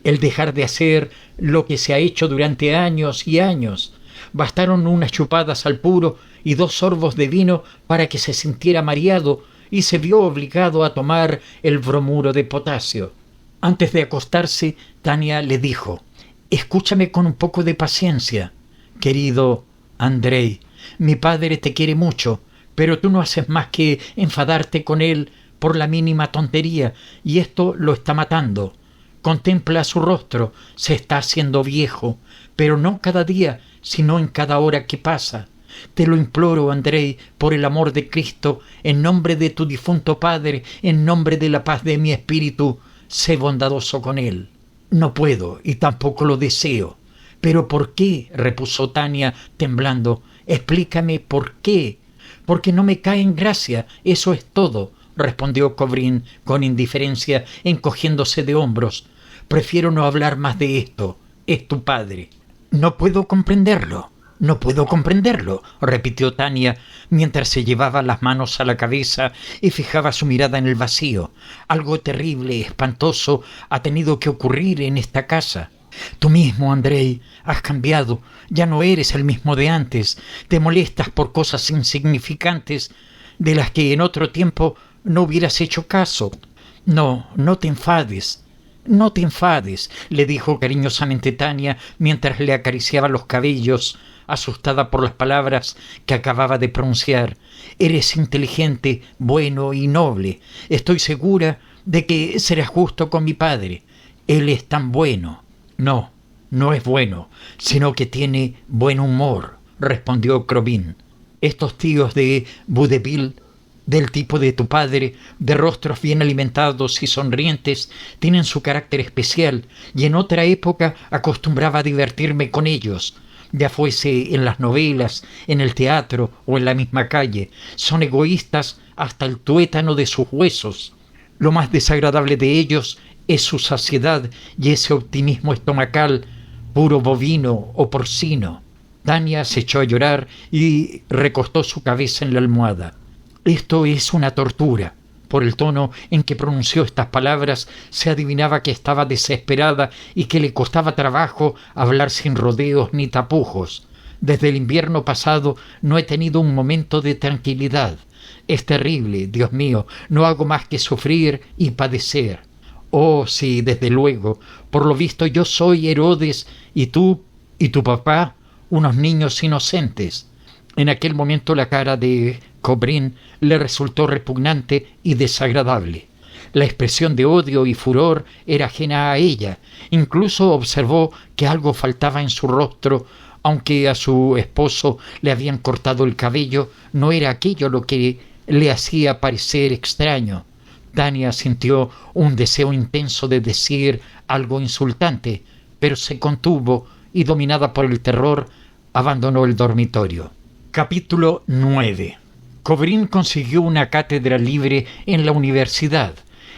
[SPEAKER 1] el dejar de hacer lo que se ha hecho durante años y años? Bastaron unas chupadas al puro y 2 sorbos de vino para que se sintiera mareado y se vio obligado a tomar el bromuro de potasio. Antes de acostarse, Tania le dijo: «Escúchame con un poco de paciencia. Querido Andrei, mi padre te quiere mucho, pero tú no haces más que enfadarte con él por la mínima tontería, y esto lo está matando. Contempla su rostro, se está haciendo viejo, pero no cada día, sino en cada hora que pasa. Te lo imploro, Andrei, por el amor de Cristo, en nombre de tu difunto padre, en nombre de la paz de mi espíritu, sé bondadoso con él». «No puedo, y tampoco lo deseo». «¿Pero por qué?», repuso Tania, temblando. «Explícame por qué». «Porque no me cae en gracia, eso es todo», respondió Kobrin con indiferencia, encogiéndose de hombros. «Prefiero no hablar más de esto. Es tu padre». «No puedo comprenderlo, repitió Tania, mientras se llevaba las manos a la cabeza y fijaba su mirada en el vacío. «Algo terrible, espantoso, ha tenido que ocurrir en esta casa. Tú mismo, Andrei, has cambiado, ya no eres el mismo de antes, te molestas por cosas insignificantes de las que en otro tiempo no hubieras hecho caso. No te enfades, le dijo cariñosamente Tania mientras le acariciaba los cabellos, asustada por las palabras que acababa de pronunciar. Eres inteligente, bueno y noble. Estoy segura de que serás justo con mi padre. Él es tan bueno». No es bueno, sino que tiene buen humor, respondió Kobrin. «Estos tíos de vaudeville, del tipo de tu padre, de rostros bien alimentados y sonrientes, tienen su carácter especial, y en otra época acostumbraba a divertirme con ellos, ya fuese en las novelas, en el teatro o en la misma calle. Son egoístas hasta el tuétano de sus huesos. Lo más desagradable de ellos es su saciedad y ese optimismo estomacal, puro bovino o porcino». Tania se echó a llorar y recostó su cabeza en la almohada. «Esto es una tortura». Por el tono en que pronunció estas palabras se adivinaba que estaba desesperada y que le costaba trabajo hablar sin rodeos ni tapujos. «Desde el invierno pasado no he tenido un momento de tranquilidad. Es terrible, Dios mío, no hago más que sufrir y padecer». «Oh, sí, desde luego. Por lo visto yo soy Herodes y tú y tu papá unos niños inocentes». En aquel momento la cara de Kobrin le resultó repugnante y desagradable. La expresión de odio y furor era ajena a ella. Incluso observó que algo faltaba en su rostro. Aunque a su esposo le habían cortado el cabello, no era aquello lo que le hacía parecer extraño. Tania sintió un deseo intenso de decir algo insultante, pero se contuvo y, dominada por el terror, abandonó el dormitorio. Capítulo 9. Kobrin consiguió una cátedra libre en la universidad.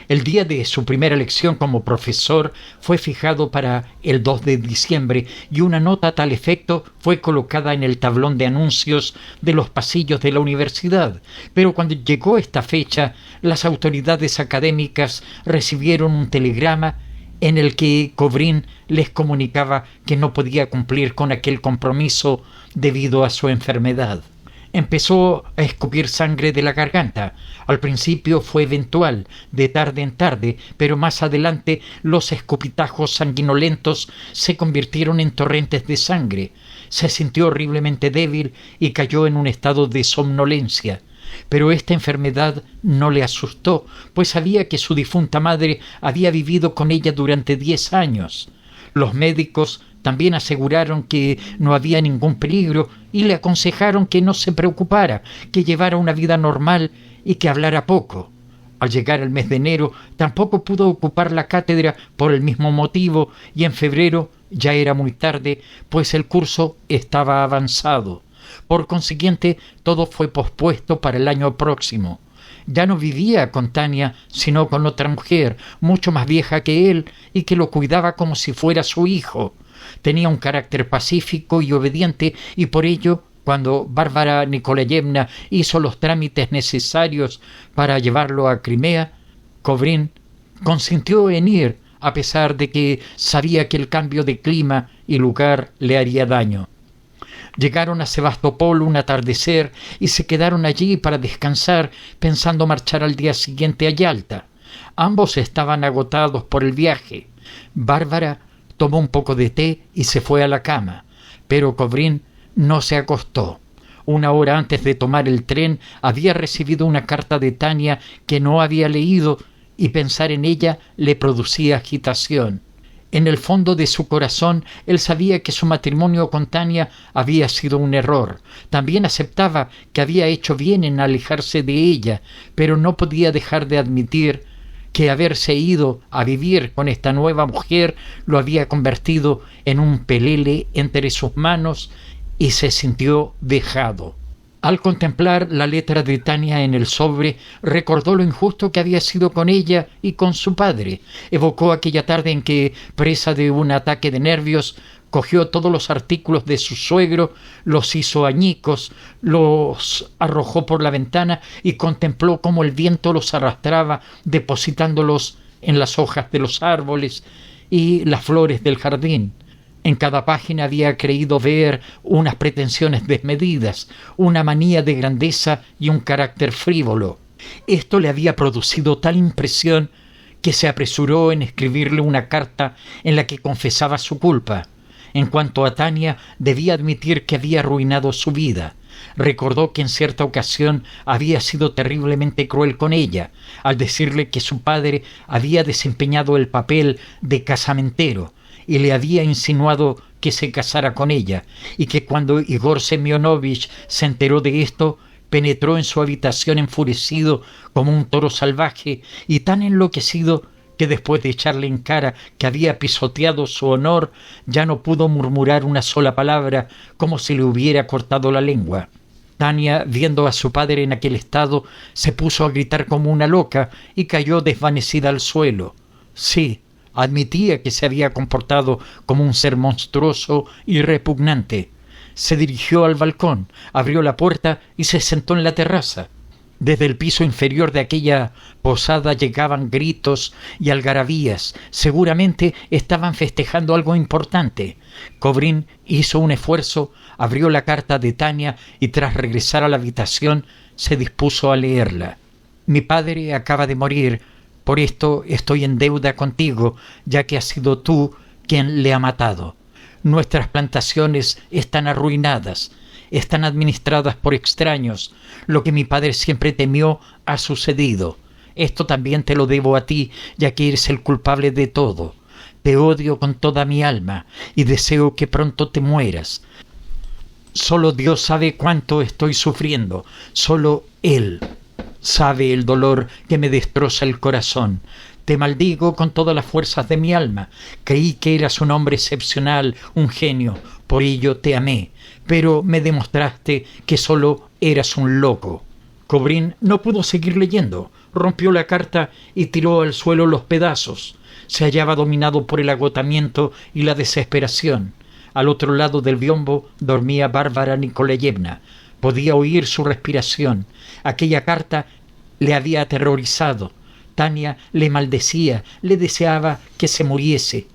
[SPEAKER 1] El día de su primera lección como profesor fue fijado para el 2 de diciembre y una nota a tal efecto fue colocada en el tablón de anuncios de los pasillos de la universidad. Pero cuando llegó esta fecha, las autoridades académicas recibieron un telegrama en el que Kobrin les comunicaba que no podía cumplir con aquel compromiso debido a su enfermedad. Empezó a escupir sangre de la garganta. Al principio fue eventual, de tarde en tarde, pero más adelante los escupitajos sanguinolentos se convirtieron en torrentes de sangre. Se sintió horriblemente débil y cayó en un estado de somnolencia. Pero esta enfermedad no le asustó, pues sabía que su difunta madre había vivido con ella durante 10 años. Los médicos también aseguraron que no había ningún peligro y le aconsejaron que no se preocupara, que llevara una vida normal y que hablara poco. Al llegar el mes de enero tampoco pudo ocupar la cátedra por el mismo motivo y en febrero Ya era muy tarde, pues el curso estaba avanzado. Por consiguiente, todo fue pospuesto para el año próximo. Ya no vivía con Tania, sino con otra mujer, mucho más vieja que él, y que lo cuidaba como si fuera su hijo. Tenía un carácter pacífico y obediente, y por ello, cuando Bárbara Nikolayevna hizo los trámites necesarios para llevarlo a Crimea, Kovrin consintió en ir, a pesar de que sabía que el cambio de clima y lugar le haría daño. Llegaron a Sebastopol un atardecer y se quedaron allí para descansar, pensando marchar al día siguiente a Yalta. Ambos estaban agotados por el viaje. Bárbara tomó un poco de té y se fue a la cama, pero Kovrin no se acostó. Una hora antes de tomar el tren había recibido una carta de Tania que no había leído, y pensar en ella le producía agitación. En el fondo de su corazón él sabía que su matrimonio con Tania había sido un error. También aceptaba que había hecho bien en alejarse de ella, pero no podía dejar de admitir que haberse ido a vivir con esta nueva mujer lo había convertido en un pelele entre sus manos, y se sintió vejado. Al contemplar la letra de Tania en el sobre, recordó lo injusto que había sido con ella y con su padre. Evocó aquella tarde en que, presa de un ataque de nervios, cogió todos los artículos de su suegro, los hizo añicos, los arrojó por la ventana y contempló cómo el viento los arrastraba, depositándolos en las hojas de los árboles y las flores del jardín. En cada página había creído ver unas pretensiones desmedidas, una manía de grandeza y un carácter frívolo. Esto le había producido tal impresión que se apresuró en escribirle una carta en la que confesaba su culpa. En cuanto a Tania, debía admitir que había arruinado su vida. Recordó que en cierta ocasión había sido terriblemente cruel con ella, al decirle que su padre había desempeñado el papel de casamentero y le había insinuado que se casara con ella, y que cuando Igor Semyonovich se enteró de esto, penetró en su habitación enfurecido como un toro salvaje y tan enloquecido que después de echarle en cara que había pisoteado su honor, ya no pudo murmurar una sola palabra, como si le hubiera cortado la lengua. Tania, viendo a su padre en aquel estado, se puso a gritar como una loca y cayó desvanecida al suelo. Sí, admitía que se había comportado como un ser monstruoso y repugnante. Se dirigió al balcón, abrió la puerta y se sentó en la terraza. Desde el piso inferior de aquella posada llegaban gritos y algarabías. Seguramente estaban festejando algo importante. Kovrin hizo un esfuerzo, abrió la carta de Tania y tras regresar a la habitación se dispuso a leerla. Mi padre acaba de morir. Por esto estoy en deuda contigo, ya que has sido tú quien le ha matado. Nuestras plantaciones están arruinadas, están administradas por extraños. Lo que mi padre siempre temió ha sucedido. Esto también te lo debo a ti, ya que eres el culpable de todo. Te odio con toda mi alma y deseo que pronto te mueras. Solo Dios sabe cuánto estoy sufriendo, solo Él sabe el dolor que me destroza el corazón. Te maldigo con todas las fuerzas de mi alma. Creí que eras un hombre excepcional, un genio, por ello te amé, pero me demostraste que solo eras un loco. Kovrin no pudo seguir leyendo, rompió la carta y tiró al suelo los pedazos. Se hallaba dominado por el agotamiento y la desesperación. Al otro lado del biombo dormía Bárbara Nikolayevna. Podía oír su respiración. Aquella carta le había aterrorizado. Tania le maldecía, le deseaba que se muriese.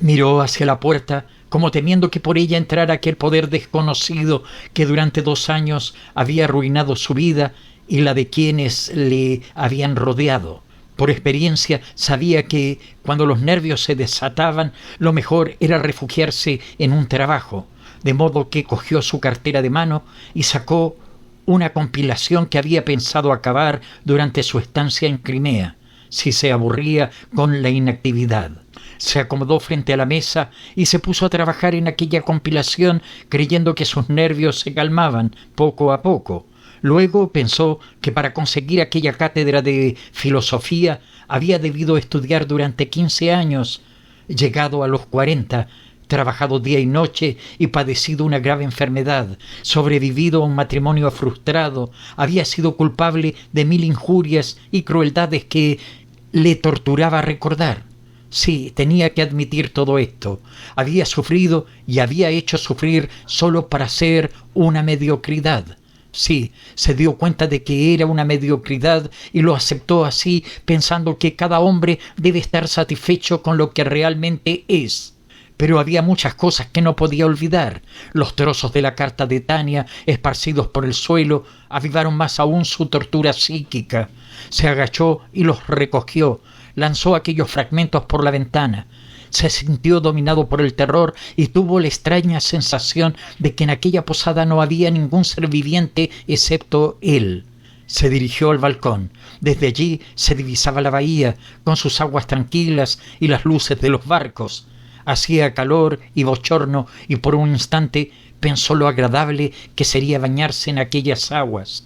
[SPEAKER 1] Miró hacia la puerta, como temiendo que por ella entrara aquel poder desconocido que durante 2 años había arruinado su vida y la de quienes le habían rodeado. Por experiencia sabía que cuando los nervios se desataban, lo mejor era refugiarse en un trabajo, de modo que cogió su cartera de mano y sacó una compilación que había pensado acabar durante su estancia en Crimea, si se aburría con la inactividad. Se acomodó frente a la mesa y se puso a trabajar en aquella compilación, creyendo que sus nervios se calmaban poco a poco. Luego pensó que para conseguir aquella cátedra de filosofía había debido estudiar durante 15 años. Llegado a los 40, trabajado día y noche y padecido una grave enfermedad, sobrevivido a un matrimonio frustrado, había sido culpable de 1000 injurias y crueldades que le torturaba recordar. Sí, tenía que admitir todo esto. Había sufrido y había hecho sufrir solo para ser una mediocridad. Sí, se dio cuenta de que era una mediocridad y lo aceptó así, pensando que cada hombre debe estar satisfecho con lo que realmente es. Pero había muchas cosas que no podía olvidar. Los trozos de la carta de Tania, esparcidos por el suelo, avivaron más aún su tortura psíquica. Se agachó y los recogió, lanzó aquellos fragmentos por la ventana. Se sintió dominado por el terror y tuvo la extraña sensación de que en aquella posada no había ningún ser viviente excepto él. Se dirigió al balcón. Desde allí se divisaba la bahía, con sus aguas tranquilas y las luces de los barcos. Hacía calor y bochorno y por un instante pensó lo agradable que sería bañarse en aquellas aguas.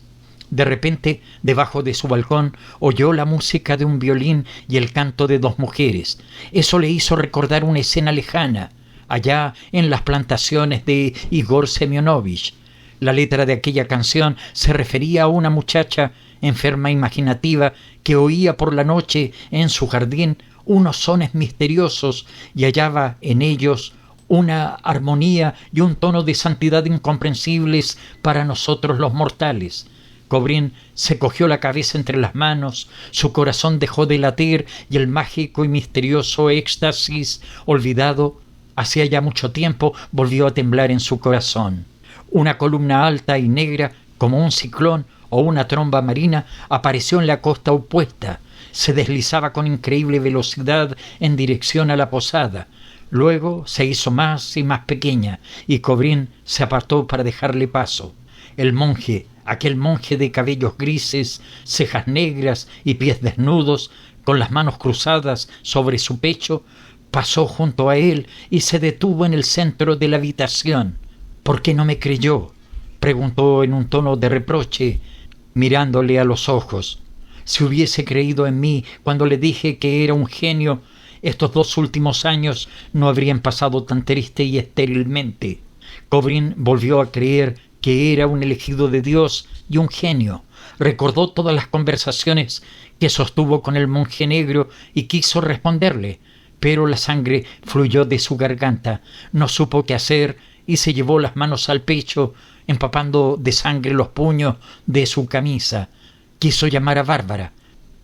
[SPEAKER 1] De repente, debajo de su balcón, oyó la música de un violín y el canto de 2 mujeres. Eso le hizo recordar una escena lejana, allá en las plantaciones de Igor Semyonovich. La letra de aquella canción se refería a una muchacha enferma imaginativa que oía por la noche en su jardín unos sones misteriosos y hallaba en ellos una armonía y un tono de santidad incomprensibles para nosotros los mortales. Cobrín se cogió la cabeza entre las manos, su corazón dejó de latir y el mágico y misterioso éxtasis, olvidado hacía ya mucho tiempo, volvió a temblar en su corazón. Una columna alta y negra, como un ciclón o una tromba marina, apareció en la costa opuesta. Se deslizaba con increíble velocidad en dirección a la posada. Luego se hizo más y más pequeña, y Cobrín se apartó para dejarle paso. El monje, aquel monje de cabellos grises, cejas negras y pies desnudos, con las manos cruzadas sobre su pecho, pasó junto a él y se detuvo en el centro de la habitación. «¿Por qué no me creyó?», preguntó en un tono de reproche, mirándole a los ojos. «Si hubiese creído en mí cuando le dije que era un genio, estos 2 últimos años no habrían pasado tan triste y estérilmente». Cobrín volvió a creer que era un elegido de Dios y un genio. Recordó todas las conversaciones que sostuvo con el monje negro y quiso responderle, pero la sangre fluyó de su garganta. No supo qué hacer y se llevó las manos al pecho, empapando de sangre los puños de su camisa. Quiso llamar a Bárbara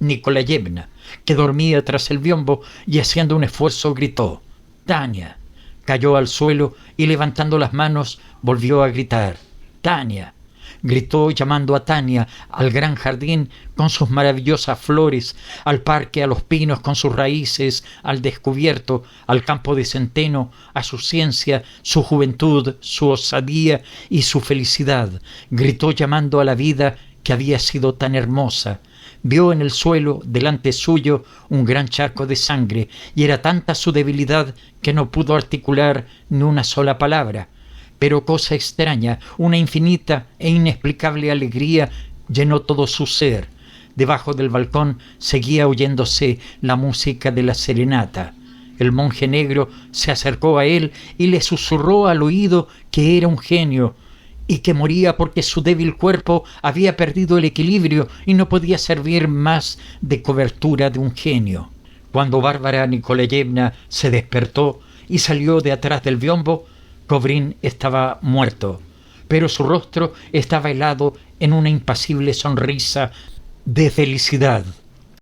[SPEAKER 1] Nikolayevna, que dormía tras el biombo, y haciendo un esfuerzo gritó: «Tania». Cayó al suelo y levantando las manos volvió a gritar: «Tania». Gritó llamando a Tania, al gran jardín con sus maravillosas flores, al parque, a los pinos con sus raíces, al descubierto, al campo de centeno, a su ciencia, su juventud, su osadía y su felicidad. Gritó llamando a la vida que había sido tan hermosa. Vio en el suelo, delante suyo, un gran charco de sangre, y era tanta su debilidad que no pudo articular ni una sola palabra. Pero cosa extraña, una infinita e inexplicable alegría llenó todo su ser. Debajo del balcón seguía oyéndose la música de la serenata. El monje negro se acercó a él y le susurró al oído que era un genio y que moría porque su débil cuerpo había perdido el equilibrio y no podía servir más de cobertura de un genio. Cuando Bárbara Nikolayevna se despertó y salió de atrás del biombo, Cobrín estaba muerto, pero su rostro estaba helado en una impasible sonrisa de felicidad.